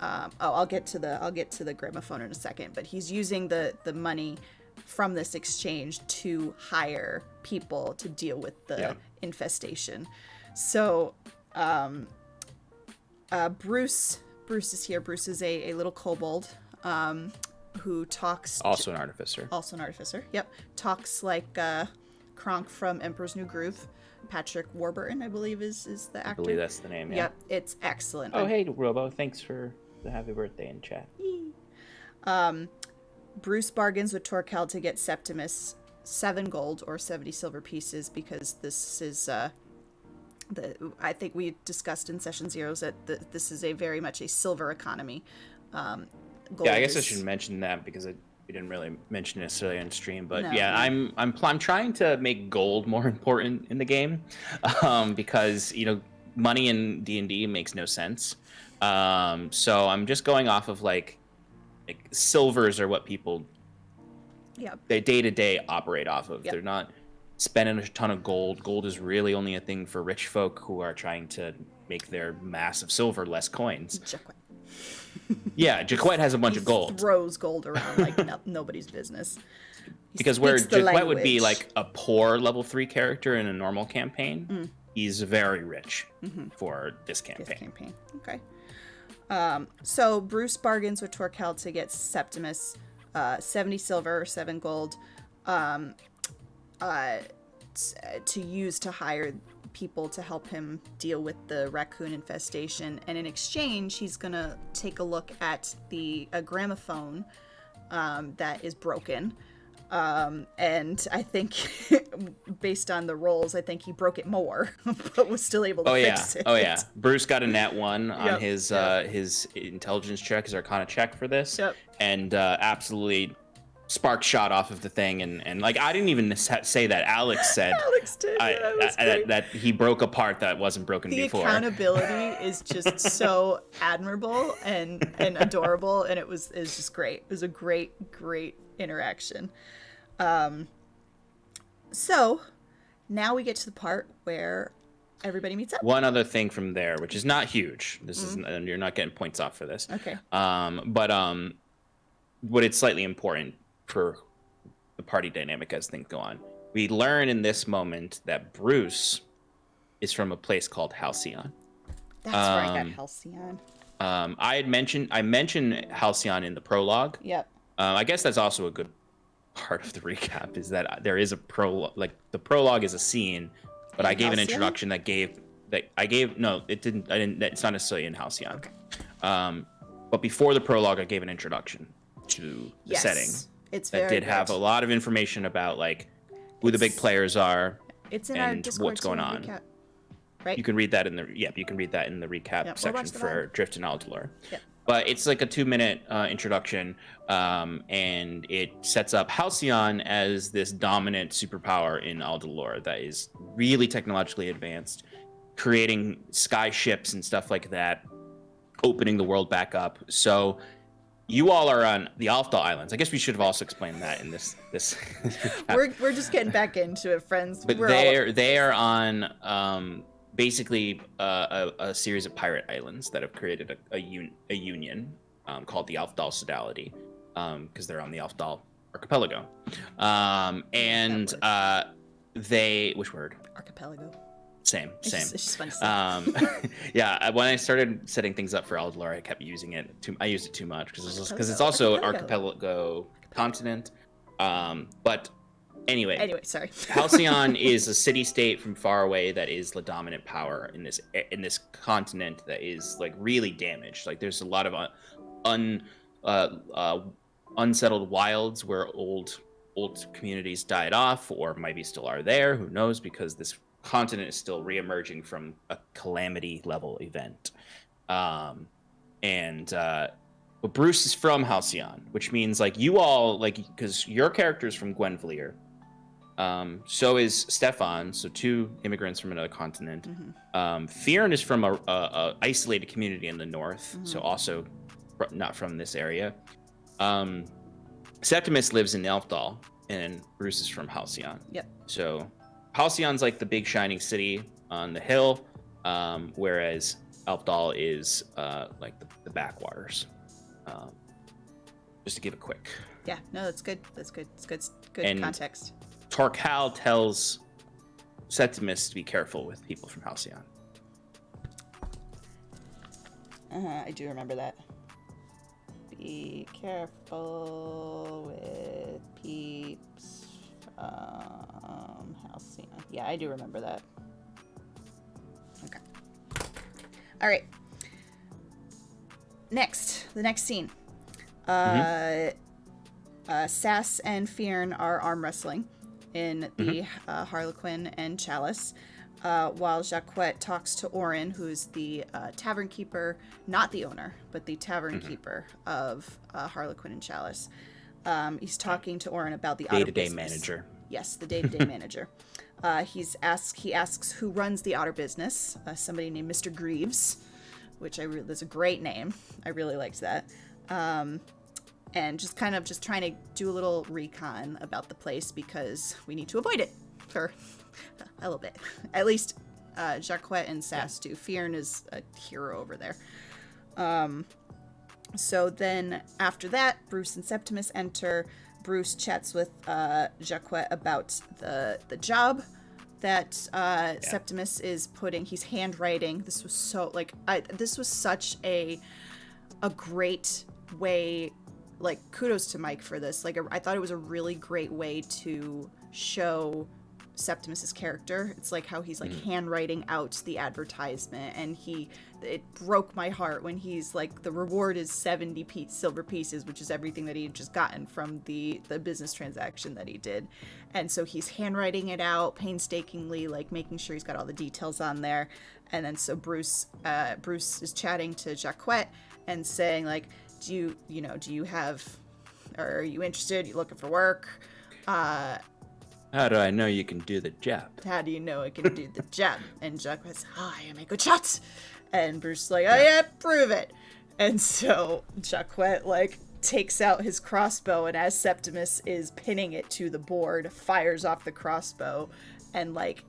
I'll get to the gramophone in a second, but he's using the money from this exchange to hire people to deal with the infestation. So Bruce is here. Bruce is a little kobold who talks. Also an artificer. Yep. Talks like Kronk from Emperor's New Groove. Patrick Warburton, I believe, is the actor. I believe that's the name, yeah. Yep, it's excellent. Oh, hey, Robo. Thanks for the happy birthday in chat. Bruce bargains with Torkal to get Septimus 7 gold or 70 silver pieces, because this is I think we discussed in session zeros that this is very much a silver economy. Gold I guess I should mention that because we didn't really mention it necessarily on stream, but no. I'm trying to make gold more important in the game, because money in D&D makes no sense. So I'm just going off of like silvers are what people they day to day operate off of. They're not spending a ton of gold. Gold is really only a thing for rich folk who are trying to make their mass of silver less coins. Yeah, Jaquette has a bunch of gold. Throws gold around like nobody's business. Because where Jaquette would be like a poor level 3 character in a normal campaign, he's very rich for this campaign. Okay. So Bruce bargains with Torkal to get Septimus 70 silver, 7 gold, to use to hire people to help him deal with the raccoon infestation, and in exchange he's gonna take a look at a gramophone that is broken. And I think based on the rolls, I think he broke it more, but was still able to fix it. Oh yeah. Bruce got a nat 1 on his intelligence check, his arcana check for this. Yep. And absolutely spark shot off of the thing, and like I didn't even say that. Alex said Alex did. that he broke a part that wasn't broken before. The accountability is just so admirable and adorable, and it was just great. It was a great interaction. So now we get to the part where everybody meets up. One other thing from there, which is not huge. This is, and you're not getting points off for this. Okay. But it's slightly important for the party dynamic as things go on. We learn in this moment that Bruce is from a place called Halcyon. That's where I got Halcyon. I mentioned Halcyon in the prologue. Yep. I guess that's also a good part of the recap, is that there is a prologue. Like the prologue is a scene, but I gave an introduction no, it didn't. I didn't. It's not necessarily in Halcyon. Okay. But before the prologue, I gave an introduction to the setting. It's that did have a lot of information about like who the big players are. It's in and our Discord what's going on. Recap, right? You can read that in the recap section for Adrift and Aldhalor. Yep. But it's like a 2-minute introduction, and it sets up Halcyon as this dominant superpower in Aldhalor that is really technologically advanced, creating sky ships and stuff like that, opening the world back up. So you all are on the Aldhalor Islands. I guess we should have also explained that in this. We're just getting back into it, friends. But they are on basically a series of pirate islands that have created a union called the Aldhalor Sodality, because they're on the Aldhalor archipelago. Which word? Archipelago. Same. It's just fun to say. Yeah, when I started setting things up for Aldhalor, I kept using it. I used it too much because it's also an archipelago continent. But anyway, sorry. Halcyon is a city-state from far away that is the dominant power in this continent that is like really damaged. Like there's a lot of unsettled wilds where old communities died off, or maybe still are there. Who knows? Because this continent is still re-emerging from a calamity level event. But Bruce is from Halcyon, which means like you all, like, because your character is from Gwenvlier, so is Stefan, so 2 immigrants from another continent. Fearn is from a isolated community in the north, so also not from this area. Septimus lives in Aldhalor, and Bruce is from Halcyon. Yep. So Halcyon's like the big shining city on the hill, whereas Aldhalor is like the backwaters. Just to give a quick. Yeah, no, that's good. It's good And context. Torcal tells Septimus to be careful with people from Halcyon. I do remember that. Be careful with peeps from Halcyon. Yeah, I do remember that. Okay. All right. The next scene. Sass and Fearn are arm wrestling in the Harlequin and Chalice, while Jacquet talks to Orin, who's the tavern keeper, not the owner, but the tavern keeper of Harlequin and Chalice. He's talking to Orin about the day-to-day manager. Yes, the day-to-day manager. He asks who runs the otter business. Somebody named Mr. Greaves, which that's a great name. I really liked that. And just trying to do a little recon about the place because we need to avoid it for a little bit. At least Jacquet and Sass do. Fearn is a hero over there. So then after that, Bruce and Septimus enter. Bruce chats with Jacquet about the job that Septimus is putting. He's handwriting. This was this was such a great way. Like, kudos to Mike for this. Like, I thought it was a really great way to show Septimus's character. It's like how he's like handwriting out the advertisement, and it broke my heart when he's like, the reward is 70 silver pieces, which is everything that he had just gotten from the business transaction that he did. And so he's handwriting it out painstakingly, like making sure he's got all the details on there. And then so Bruce is chatting to Jacquette and saying like, do you have, or are you interested? You looking for work? How do I know you can do the job? How do you know I can do the job? And Jacquette's, I am a good shot. And Bruce is like, oh yeah, prove it. And so Jacquette like takes out his crossbow, and as Septimus is pinning it to the board, fires off the crossbow and like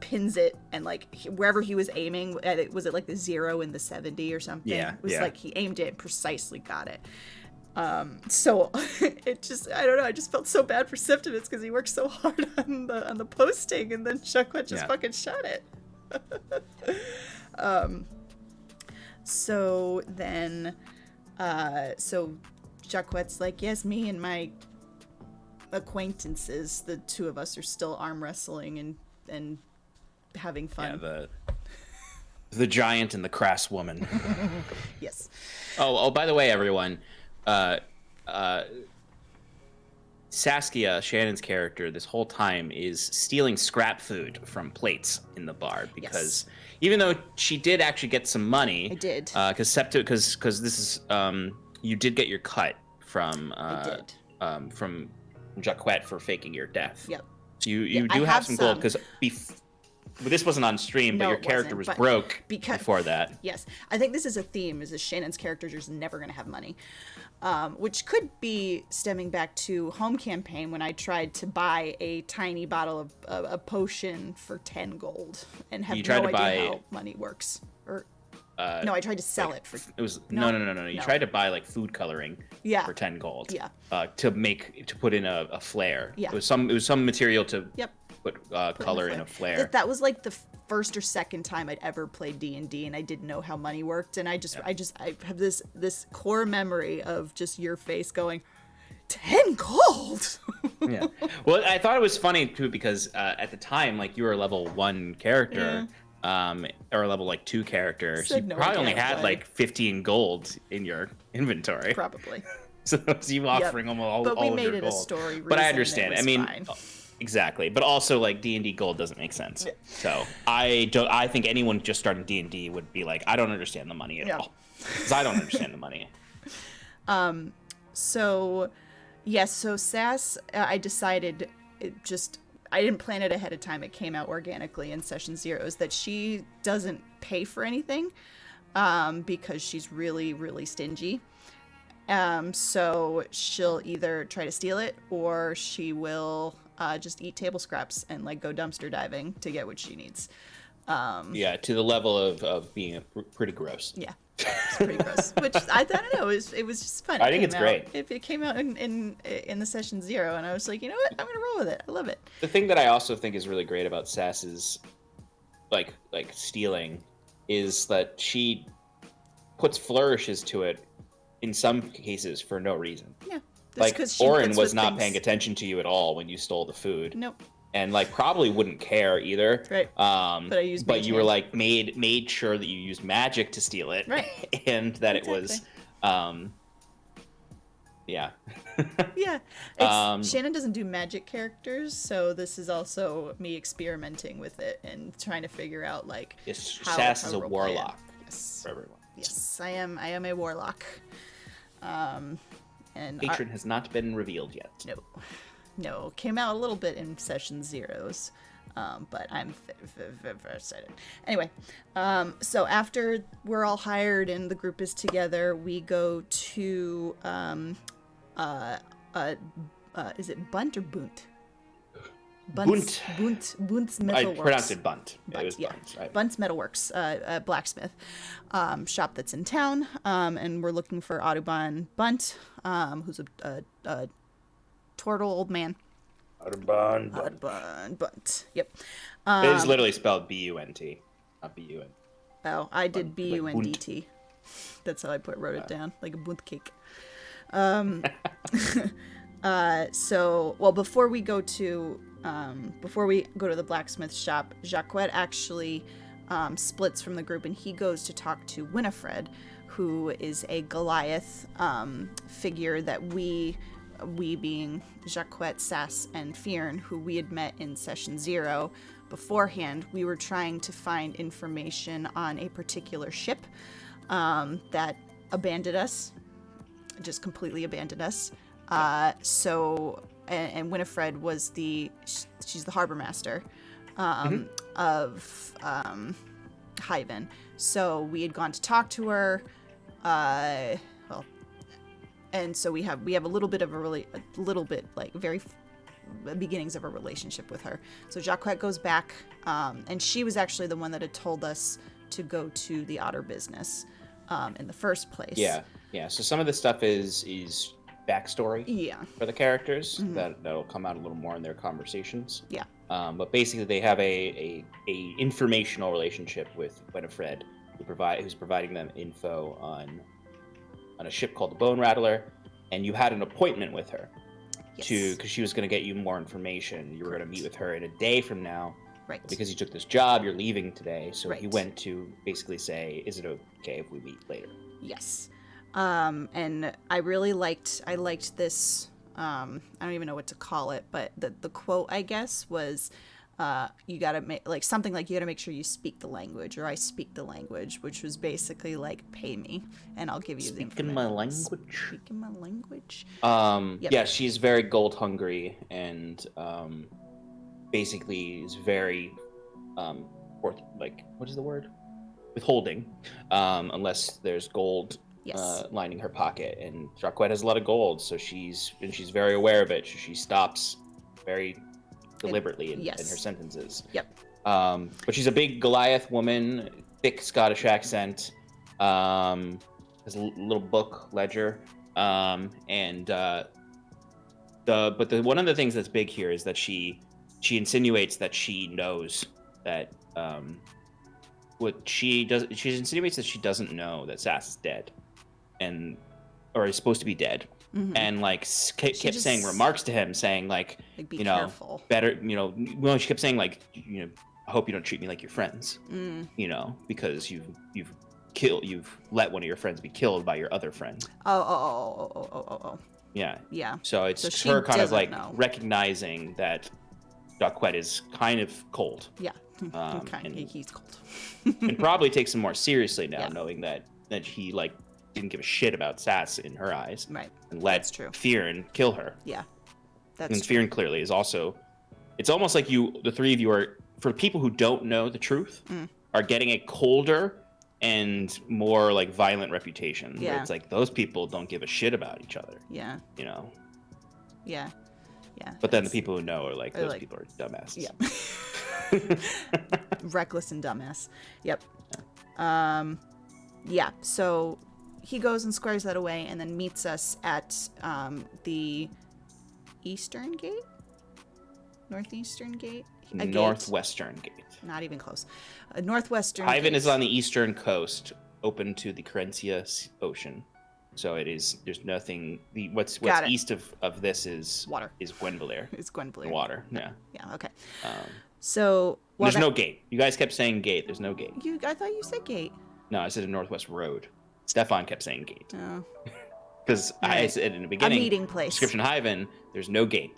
pins it, and like wherever he was aiming, was it like the 0 and the 70 or something? Yeah, it was like he aimed it and precisely got it. So it just, I don't know, I just felt so bad for Septimus because he worked so hard on the posting, and then Jacquette just fucking shot it. So then so Jacquette's like, yes, me and my acquaintances, the two of us, are still arm wrestling and having fun. Yeah, the giant and the crass woman. Yes. Oh, by the way, everyone, Saskia, Shannon's character, this whole time is stealing scrap food from plates in the bar because even though she did actually get some money, I did, because this is you did get your cut from from Jacquette for faking your death. Yep. So you do have some gold because this wasn't on stream, but your character was broke before that. Yes, I think this is a theme: is that Shannon's character is never going to have money. Which could be stemming back to home campaign when I tried to buy a tiny bottle of a potion for 10 gold and have no idea how money works. Or no, I tried to sell it for. It was no. You tried to buy like food coloring for 10 gold. Yeah. To put in a flare. Yeah. It was some material to put color in a flare. That was like the first or second time I'd ever played D&D, and I didn't know how money worked, and I have this core memory of just your face going, 10 gold. Yeah. Well, I thought it was funny too because at the time, like, you were a level 1 character, or a level like 2 character, so you probably only had like 15 gold in your inventory. Probably. So that was you offering them all. But we all made of your it gold. A story. But I understand. I mean. Fine. Exactly, but also like D&D gold doesn't make sense. Yeah. So I think anyone just starting D&D would be like, I don't understand the money at all, because I don't understand the money. So Sass, I decided I didn't plan it ahead of time. It came out organically in session 0, is that she doesn't pay for anything, because she's really, really stingy. So she'll either try to steal it, or she will just eat table scraps and like go dumpster diving to get what she needs. Yeah, to the level of being pretry gross. Yeah, it's pretty gross. Which I don't know. It was just fun. I think it's great. It came out in the session 0, and I was like, you know what? I'm gonna roll with it. I love it. The thing that I also think is really great about Sass's like stealing is that she puts flourishes to it in some cases for no reason. Yeah. Like, Orin was not paying attention to you at all when you stole the food. Nope. And like probably wouldn't care either. Right. But you were like made sure that you used magic to steal it. Right. And that it was yeah. Yeah. Shannon doesn't do magic characters, so this is also me experimenting with it and trying to figure out like Sass is a warlock. Yes. For everyone. Yes, I am a warlock. And patron has not been revealed yet. No, came out a little bit in session 0s, but I'm very excited. Anyway, so after we're all hired and the group is together, we go to is it Bunt or Bunt? Bunt's Metalworks. I pronounced it Bunt. Bunt, it was yeah. Bunt, right? Bunt's Metalworks, a blacksmith shop that's in town, and we're looking for Audubon Bunt, who's a turtle old man. Audubon Bunt. Yep. It is literally spelled B-U-N-T, not B-U-N. Oh, I did B-U-N-D-T. That's how I wrote it down, like a Bunt cake. So, well, before we go to before we go to the blacksmith shop, Jacquette actually splits from the group, and he goes to talk to Winifred, who is a Goliath figure that we being Jacquette, Sass, and Fearn, who we had met in session 0 beforehand. We were trying to find information on a particular ship that abandoned us, just completely abandoned us. And Winifred was she's the harbor master of Hyven. So we had gone to talk to her. And so we have a little bit of very beginnings of a relationship with her. So Jacquette goes back, and she was actually the one that had told us to go to the otter business in the first place. Yeah. So some of this stuff is backstory for the characters that'll come out a little more in their conversations. Yeah. But basically they have a informational relationship with Winifred, who's providing them info on a ship called the Bone Rattler, and you had an appointment with her because she was going to get you more information. You were going to meet with her in a day from now. Right. Because you took this job, you're leaving today. So he went to basically say, is it okay if we meet later? Yes. And I really liked this, I don't even know what to call it, but the quote, I guess, was, you gotta make, like, something like, you gotta make sure you speak the language, or I speak the language, which was basically like, pay me and I'll give you the information. Speaking my language. Yeah, she's very gold hungry and, basically is very, what is the word? Withholding, unless there's gold lining her pocket, and Jacquette has a lot of gold, so she's very aware of it. So she stops very deliberately in her sentences. Yep. But she's a big Goliath woman, thick Scottish accent, has a little book ledger, one of the things that's big here is that she insinuates that she knows that she insinuates that she doesn't know that Sass is dead, or is supposed to be dead, and kept saying remarks to him, saying like be careful. Better, she kept saying like, I hope you don't treat me like your friends, because you've let one of your friends be killed by your other friend. Oh. Yeah. So it's her kind of like recognizing that Jacquette is kind of cold. Yeah. He's cold. And probably takes him more seriously now, knowing that he didn't give a shit about Sass in her eyes. Right. And let Fearn kill her. Yeah. And Fearn clearly is also, it's almost like the three of you are, for people who don't know the truth, are getting a colder and more like violent reputation. Yeah. Where it's like those people don't give a shit about each other. Yeah. Yeah. But then the people who know are like, those people are dumbasses. Yeah. Reckless and dumbass. Yep. Yeah. So he goes and squares that away, and then meets us at the eastern gate, northeastern gate, northwestern gate. Not even close. Northwestern. Hyven is on the eastern coast, open to the Carencia Ocean. So it is. There's nothing. What's east of this is water. Is Gwenvalir. It's Gwenvalir. Water. Yeah. Yeah. Okay. So there's no gate. You guys kept saying gate. There's no gate. I thought you said gate. No, I said a Northwest Road. Stefan kept saying gate. Oh. Because I said in the beginning, a meeting place. Description Hyven, there's no gate.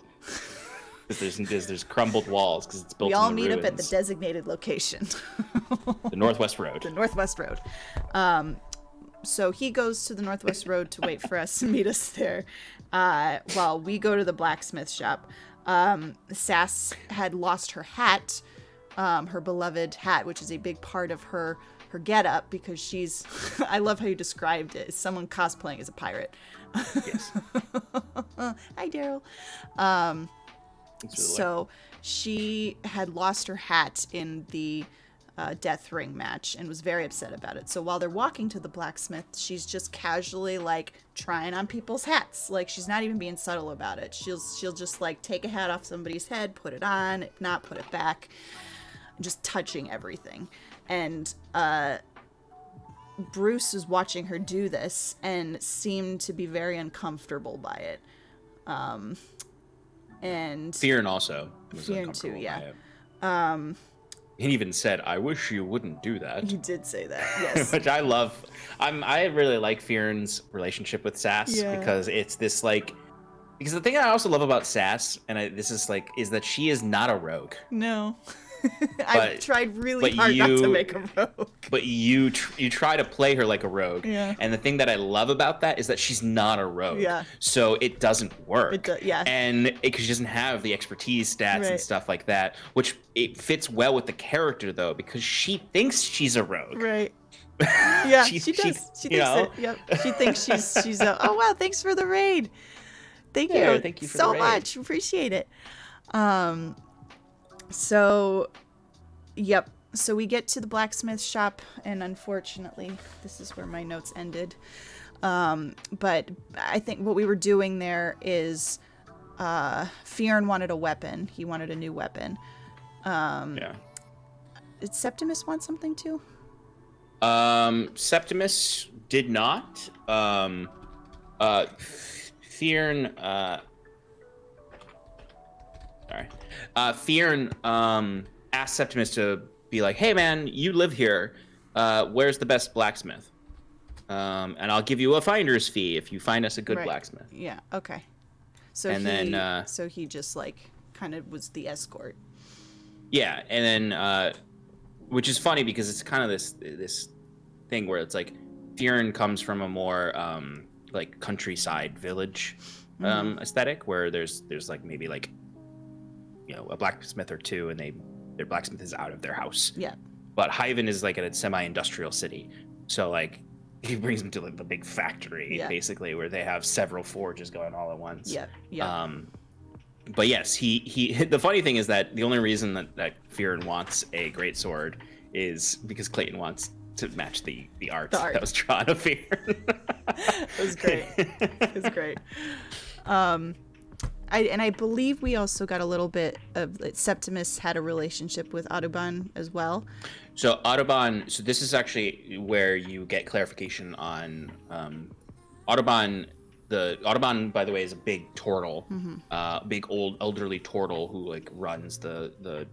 There's crumbled walls because it's built. We all in the meet ruins. up at the designated location. The Northwest Road. The Northwest Road. So he goes to the Northwest Road to wait for us and meet us there, while we go to the blacksmith shop. Sass had lost her hat, her beloved hat, which is a big part of her getup, because she's. I love how you described it as someone cosplaying as a pirate. Yes. Hi, Daryl. So she had lost her hat in the death ring match and was very upset about it. So while they're walking to the blacksmith, she's just casually trying on people's hats. She's not even being subtle about it. She'll just take a hat off somebody's head, put it on, if not, put it back, just touching everything. And Bruce was watching her do this and seemed to be very uncomfortable by it. And Fearon also was Fearon uncomfortable too, yeah. by it. He even said, "I wish you wouldn't do that." He did say that, yes. Which I love. I really like Fearon's relationship with Sass because it's this like. Because the thing I also love about Sass, and this is like, is that she is not a rogue. No. I've tried really hard not to make a rogue. But you try to play her like a rogue. Yeah. And the thing that I love about that is that she's not a rogue. Yeah. So it doesn't work. Yeah. And because she doesn't have the expertise stats and stuff like that, which it fits well with the character though, because she thinks she's a rogue. Right. Yeah, she does. She thinks it. Yep. She thinks she's oh wow, thanks for the raid. Thank you for so much. Appreciate it. So, yep. So we get to the blacksmith shop, and unfortunately, this is where my notes ended. But I think what we were doing there is, Fearon wanted a weapon. He wanted a new weapon. Yeah. Did Septimus want something too? Septimus did not. Fearon, Fearon asked Septimus to be like, "Hey man, you live here. Where's the best blacksmith? And I'll give you a finder's fee if you find us a good blacksmith." Yeah. Okay. So so he just like kind of was the escort. Yeah, and then which is funny because it's kind of this thing where it's like Fearon comes from a more like countryside village aesthetic where there's like maybe like a blacksmith or two and their blacksmith is out of their house. Yeah. But Hyven is like a semi-industrial city, so like he brings them to like the big factory basically where they have several forges going all at once. Yeah. Yeah. But yes, he the funny thing is that the only reason that Fearon wants a great sword is because Clayton wants to match the art that was drawn of Fearon. It was great. It was great. I believe we also got a little bit of Septimus had a relationship with Audubon as well. So Audubon, so this is actually where you get clarification on Audubon. The Audubon, by the way, is a big turtle, big old elderly turtle who like runs the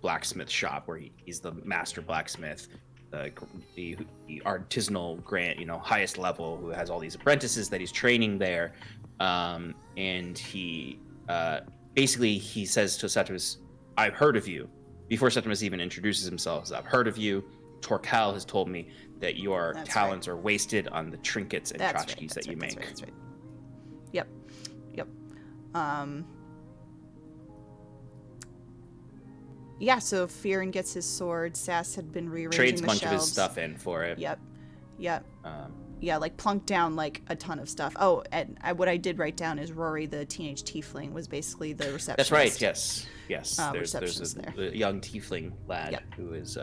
blacksmith shop where he's the master blacksmith. The artisanal highest level who has all these apprentices that he's training there, and he basically he says to Septimus, "I've heard of you." Before Septimus even introduces himself, "I've heard of you. Torcal has told me that your talents are wasted on the trinkets and tchotchkes that you make." That's right. Yep. Yeah, so Fearon gets his sword. Sass had been rearranging trades the a bunch shelves. of his stuff in for it. Yep. Yeah, like plunked down like a ton of stuff. Oh, and what I did write down is Rory, the teenage tiefling, was basically the receptionist. That's right. Yes. There's a young tiefling lad who is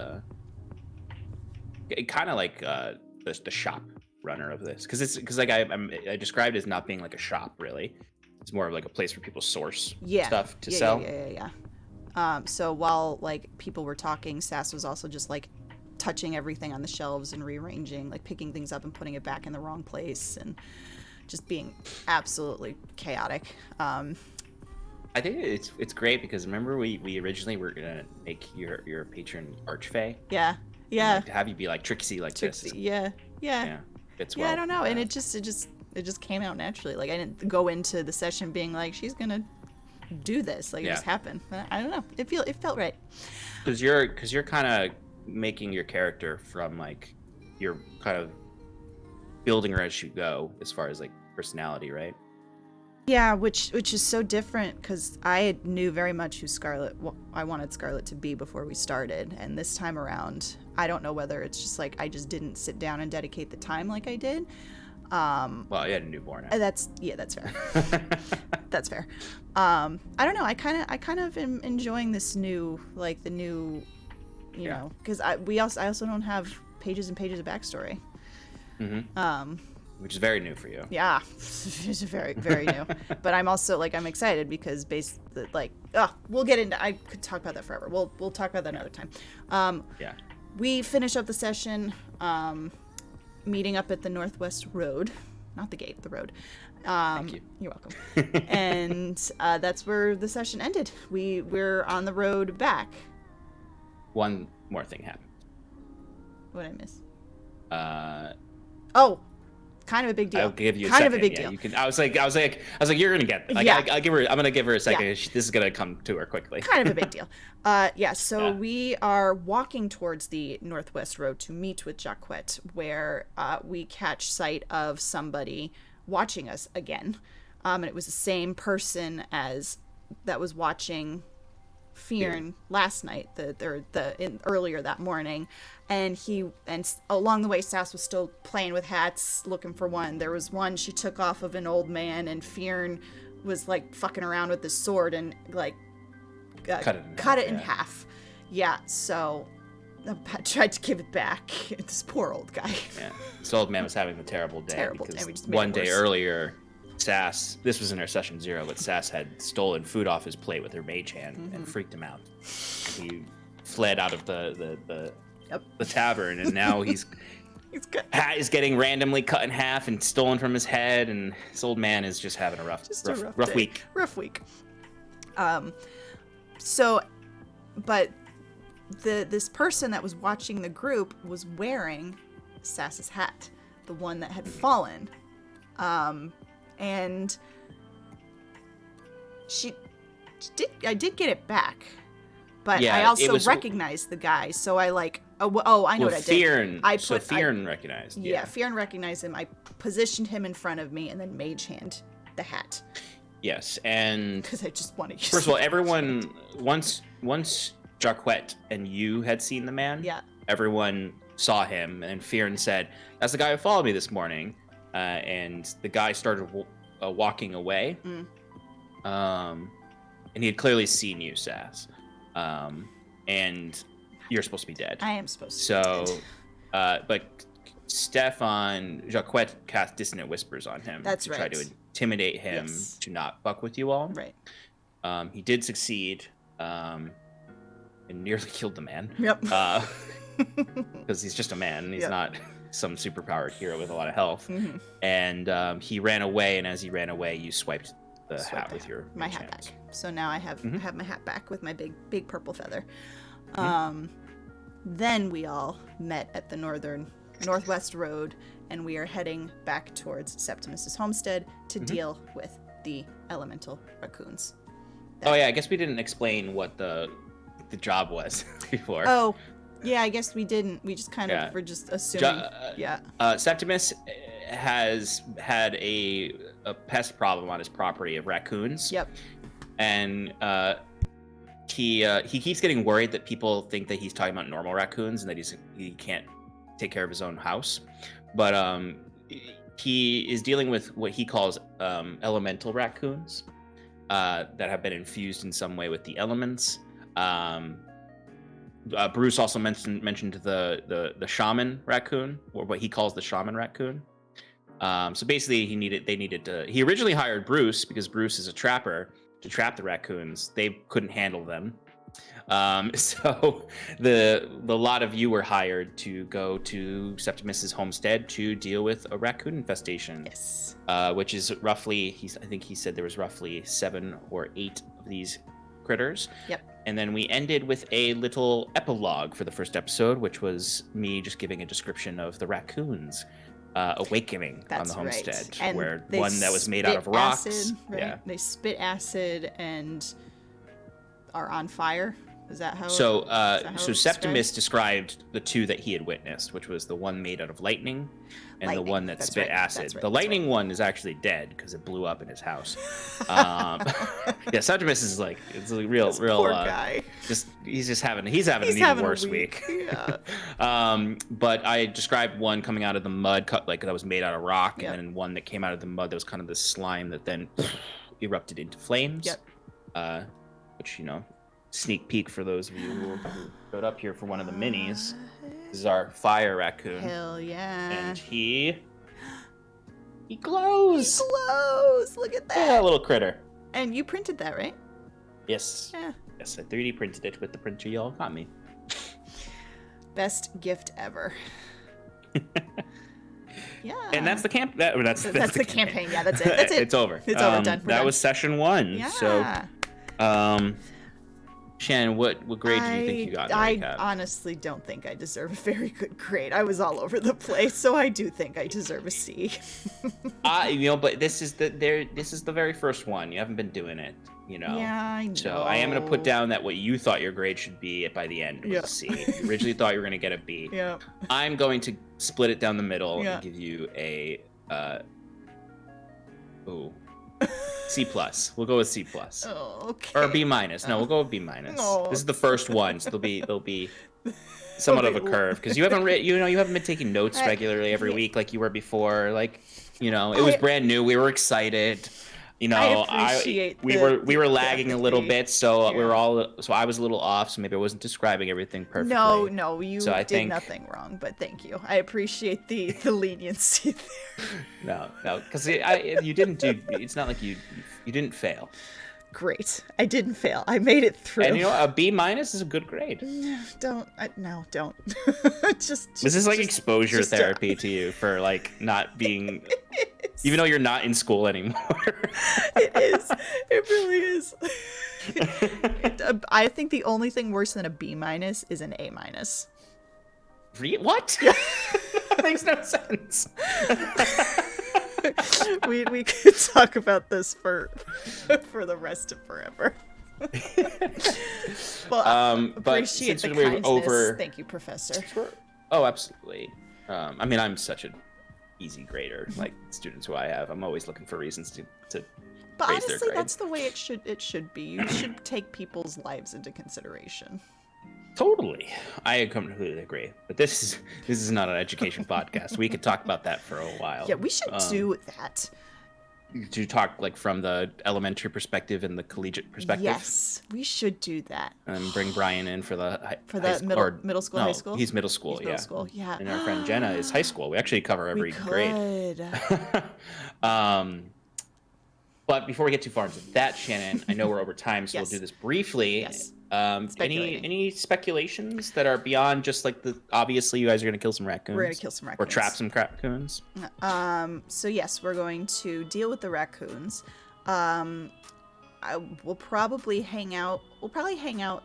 kind of like the shop runner of this, because like I described it as not being like a shop really. It's more of like a place where people source stuff to sell. Yeah. So while like people were talking, Sass was also just like touching everything on the shelves and rearranging, like picking things up and putting it back in the wrong place and just being absolutely chaotic. I think it's great because remember we originally were gonna make your patron Archfey. Yeah. Like, to have you be like Trixie this. Yeah. Fits well. I don't know, and it just came out naturally. Like I didn't go into the session being like she's gonna do this. Like it just happened. I don't know. It felt right. Because you're kind of making your character from like you're kind of building her as you go as far as like personality, right? Yeah, which is so different because I knew very much who I wanted Scarlet to be before we started, and this time around, I don't know whether it's just like I just didn't sit down and dedicate the time like I did. Well, you had a newborn. That's fair. That's fair. I don't know. I kind of am enjoying this new, like the new, you know, because I also don't have pages and pages of backstory. Which is very new for you. Yeah, it's very, very new. But I'm also like I'm excited because we'll get into. I could talk about that forever. We'll talk about that another time. We finish up the session, meeting up at the Northwest Road. not the gate, the road. Thank you. You're welcome. And that's where the session ended. We're on the road back. One more thing happened. What did I miss? Kind of a big deal. I'll give you a kind second. of a big Yeah, deal. you can. I was like, you're gonna get. Like, Yeah. I'm gonna give her a second. Yeah. This is gonna come to her quickly. Kind of a big deal. So we are walking towards the Northwest Road to meet with Jacquette, where we catch sight of somebody watching us again. And it was the same person that was watching Fearn last night, earlier that morning. And along the way, Sass was still playing with hats, looking for one. There was one she took off of an old man, and Fearn was like fucking around with his sword and like cut it in half. Yeah, so I tried to give it back. This poor old guy. Yeah, this old man was having a terrible day. Terrible because day. We just made one it day worse. earlier, Sass, this was in our session 0, but Sass had stolen food off his plate with her mage hand and freaked him out. He fled out of the tavern, and now he's hat is getting randomly cut in half and stolen from his head, and this old man is just having a rough day. week. Rough week. But this person that was watching the group was wearing Sass's hat, the one that had fallen. And I did get it back, but Yeah, I also was- recognized the guy, so I I know what I did. Fearn recognized. Yeah, Fearn recognized him. I positioned him in front of me and then mage hand the hat. Yes, and Because I just want to use first of all, everyone once Jacquette and you had seen the man. Yeah. Everyone saw him, and Fearn said, "That's the guy who followed me this morning." And the guy started walking away. And he had clearly seen you, Sass. And you're supposed to be dead. I am supposed to So, be dead. but Stefan Jacquette cast dissonant whispers on him. That's to try right. to intimidate him to not fuck with you all. Right. He did succeed, and nearly killed the man. Yep. Because he's just a man, and he's Yep. not some superpowered hero with a lot of health. Mm-hmm. And he ran away, and as he ran away, you swiped the hat with your my mage hat hands. back. So now I have my hat back with my big purple feather. Then we all met at the Northwest Road, and we are heading back towards Septimus's homestead to deal with the elemental raccoons. Oh yeah, I guess we didn't explain what the job was before. Oh, yeah, I guess we didn't. We just kind of were just assuming. Septimus has had a pest problem on his property of raccoons. Yep. And he keeps getting worried that people think that he's talking about normal raccoons and that he can't take care of his own house. But he is dealing with what he calls elemental raccoons that have been infused in some way with the elements. Bruce also mentioned the shaman raccoon, or what he calls the shaman raccoon. So basically, he originally hired Bruce because Bruce is a trapper to trap the raccoons. They couldn't handle them. So the lot of you were hired to go to Septimus's homestead to deal with a raccoon infestation. Yes. Which is roughly, I think he said there was roughly 7 or 8 of these critters. Yep. And then we ended with a little epilogue for the first episode, which was me just giving a description of the raccoons awakening on the homestead, right. And where they one that was made out of rocks. Acid, right? Yeah. They spit acid and are on fire. Is that how? So, is that how so it's Septimus described the 2 that he had witnessed, which was the one made out of lightning, and the one that That's spit right. acid. That's right. The lightning one is actually dead because it blew up in his house. Yeah, Septimus is like, it's a real poor guy. He's having an even worse week. Yeah. But I described one coming out of the mud, like that was made out of rock, Yep. and then one that came out of the mud that was kind of this slime that then erupted into flames. Yep. Which, sneak peek for those of you who showed up here for one of the minis. This is our fire raccoon. Hell yeah. And he glows. He glows. Look at Yeah, that. little critter. And you printed that, right? Yes. Yeah. Yes, I 3D printed it with the printer y'all got me. Best gift ever. Yeah. And that's the camp. That's the campaign. Yeah, that's it. That's it. It's over. It's over. Done. We're that done. was session 1. Yeah. So, Shannon, what grade do you think you got in the recap? I honestly don't think I deserve a very good grade. I was all over the place, so I do think I deserve a C. But this is the very first one. You haven't been doing it, Yeah, I know. So I am gonna put down that what you thought your grade should be by the end was a C. You originally thought you were gonna get a B. Yeah. I'm going to split it down the middle Yeah. and give you a C+. We'll go with C+. Oh, okay. Or B-. No, we'll go with B-. Oh. This is the first one, so they'll be somewhat of a curve because you haven't you haven't been taking notes regularly every week like you were before. Like, it was brand new. We were excited. I appreciate we were lagging a little bit, so I was a little off, so maybe I wasn't describing everything perfectly. No, you did nothing wrong, but thank you. I appreciate the leniency there. No, because you didn't do. It's not like you didn't fail. Great, I didn't fail. I made it through. And a B- is a good grade. Don't. just. This is like exposure therapy to you for like not being. Even though you're not in school anymore. It is. It really is. I think the only thing worse than a B- is an A-. What? That makes no sense. we could talk about this for the rest of forever. Well, appreciate the kindness. Thank you, Professor. Oh, absolutely. I'm such an easy grader, like students who I have. I'm always looking for reasons to but raise honestly, their grade. that's the way it should be. You should take people's lives into consideration. Totally, I completely agree. But this is not an education podcast. We could talk about that for a while. Yeah, we should do that. To talk like from the elementary perspective and the collegiate perspective. Yes, we should do that. And bring Brian in for the middle school, high school. He's middle school. He's middle school, yeah. And our friend Jenna is high school. We actually cover every grade. But before we get too far into that, Shannon, I know we're over time, so we'll do this briefly. Yes. Any speculations that are beyond just like obviously you guys are gonna kill some raccoons? We're gonna kill some raccoons. Or trap some raccoons. So yes, we're going to deal with the raccoons. We'll probably hang out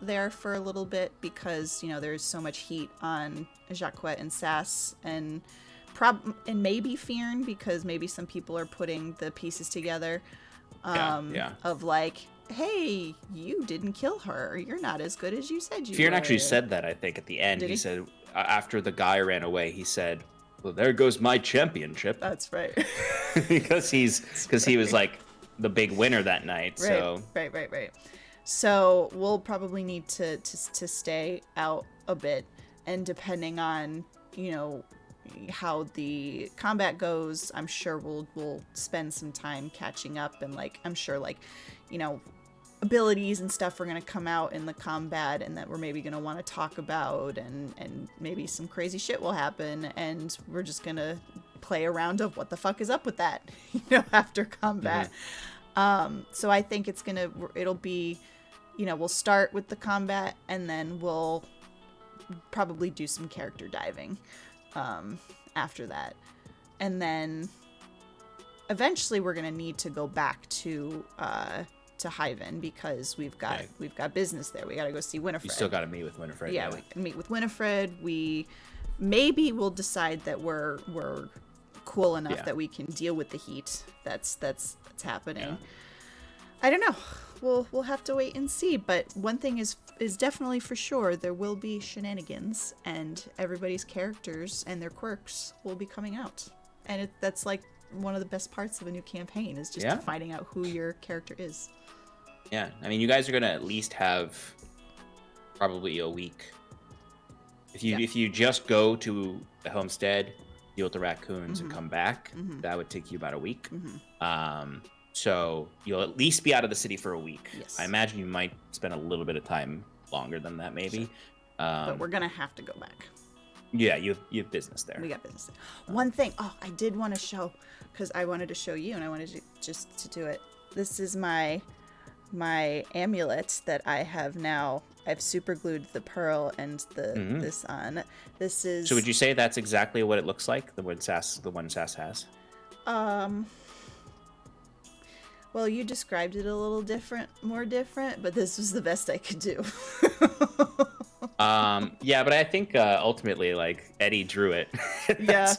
there for a little bit because there's so much heat on Jacques and Sass and maybe Fearn because maybe some people are putting the pieces together. Of like, hey, you didn't kill her. You're not as good as you said you were. Fearn actually said that, I think, at the end. He said, after the guy ran away, he said, well, there goes my championship. That's right. because he was like the big winner that night. Right, so right. So we'll probably need to stay out a bit, and depending on, how the combat goes, I'm sure we'll spend some time catching up, and I'm sure abilities and stuff are going to come out in the combat and that we're maybe going to want to talk about, and maybe some crazy shit will happen, and we're just going to play a round of what the fuck is up with that after combat. So I think it'll be we'll start with the combat and then we'll probably do some character diving after that, and then eventually we're gonna need to go back to Hyven because we've got business there. We gotta go see Winifred. You still gotta meet with Winifred. Yeah, we can meet with Winifred. We maybe we'll decide that we're cool enough that we can deal with the heat that's happening. Yeah. I don't know. We'll have to wait and see. But one thing is definitely for sure, there will be shenanigans, and everybody's characters and their quirks will be coming out. And that's like one of the best parts of a new campaign is just finding out who your character is. Yeah, I mean, you guys are gonna at least have probably a week. If you just go to the homestead, deal with the raccoons, and come back, that would take you about a week. So you'll at least be out of the city for a week. Yes. I imagine you might spend a little bit of time longer than that, maybe. Sure. But we're gonna have to go back. Yeah, you have business there. We got business there. One thing, I did want to show, because I wanted to show you, and I wanted to just to do it. This is my my amulet that I have now. I've super glued the pearl and this on. This is. So would you say that's exactly what it looks like? The one Sass has. Well, you described it a little more different, but this was the best I could do. Yeah, but I think ultimately, like, Eddie drew it. Yeah.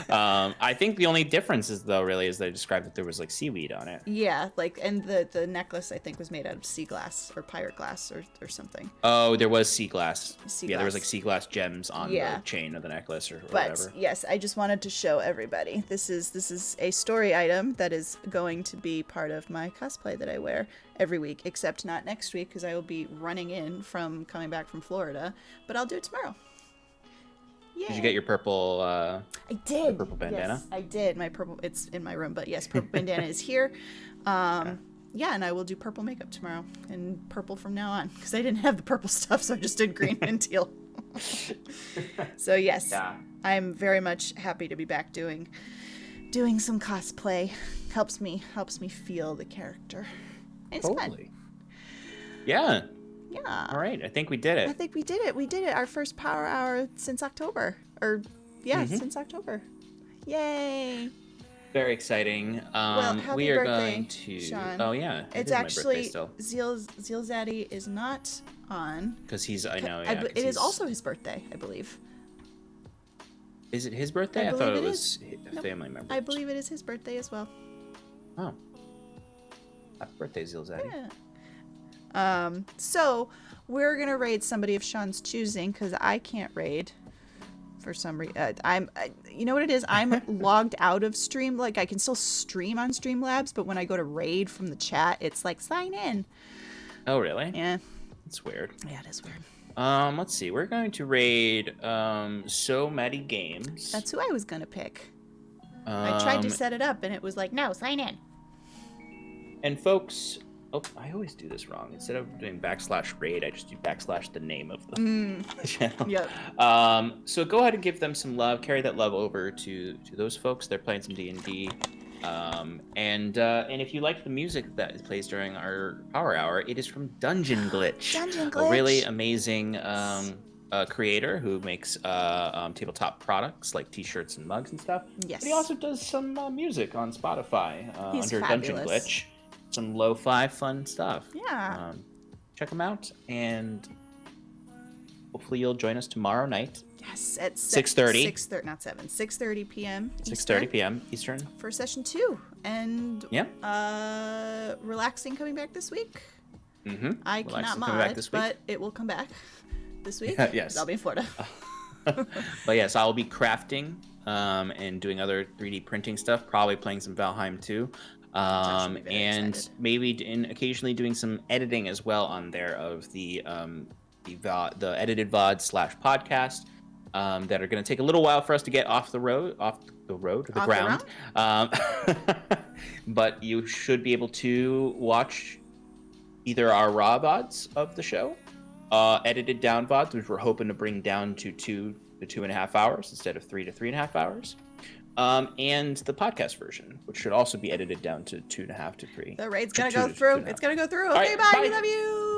I think the only difference is they described that there was like seaweed on it. Yeah, like, and the necklace I think was made out of sea glass or pirate glass or something. Oh, there was sea glass. Sea There was glass. like sea glass gems on the chain of the necklace or whatever. But yes, I just wanted to show everybody. This is a story item that is going to be part of my cosplay that I wear every week, except not next week because I will be running in from coming back from Florida. But I'll do it tomorrow. Yay. Did you get your purple? I did. Purple bandana. Yes, I did. My purple. It's in my room, but yes, purple bandana is here. Yeah, and I will do purple makeup tomorrow and purple from now on because I didn't have the purple stuff, so I just did green and teal. So yes, I'm very much happy to be back doing some cosplay. Helps me feel the character. It's Totally. fun. Yeah. Yeah. All right. I think we did it. I think we did it. We did it. Our first Power Hour since October. Since October. Yay. Very exciting. Well, happy we are birthday, going to. Sean. Oh yeah. It's actually Zeal Zaddy is not on. Because he's. I know. It is he's... also his birthday, I believe. Is it his birthday? I thought it was a family member. I believe it is his birthday as well. Oh. Happy birthday, Zeal Zaddy. Yeah. So we're gonna raid somebody of Sean's choosing because I can't raid for some reason. You know what it is? I'm logged out of Stream. Like I can still stream on Streamlabs, but when I go to raid from the chat, it's like sign in. Oh really? Yeah. It's weird. Yeah, it is weird. Let's see. We're going to raid So Many Games. That's who I was gonna pick. I tried to set it up and it was like, no, sign in. And folks. Oh, I always do this wrong. Instead of doing /raid, I just do / the name of the channel. Yep. So go ahead and give them some love. Carry that love over to those folks. They're playing some D&D. And if you like the music that plays during our Power Hour, it is from Dungeon Glitch. Dungeon Glitch. A really amazing creator who makes tabletop products like t-shirts and mugs and stuff. Yes. But he also does some music on Spotify He's under fabulous. Dungeon Glitch. Some lo-fi fun stuff. Yeah. Check them out, and hopefully you'll join us tomorrow night. Yes, at 6:30. 6:30, not 7. 6:30 p.m. 6:30 p.m. Eastern. For session 2. And relaxing coming back this week. Mm-hmm. I cannot mod, but it will come back this week. Yes. I'll be in Florida. But yes, I'll be crafting and doing other 3D printing stuff, probably playing some Valheim too. And maybe occasionally doing some editing as well on there of the edited VOD / podcast that are going to take a little while for us to get off the ground. But you should be able to watch either our raw VODs of the show, edited down VODs, which we're hoping to bring down to 2 to 2.5 hours instead of 3 to 3.5 hours. And the podcast version, which should also be edited down to 2.5 to 3. The raid's gonna go through. It's gonna go through. Okay, right, bye. We love you.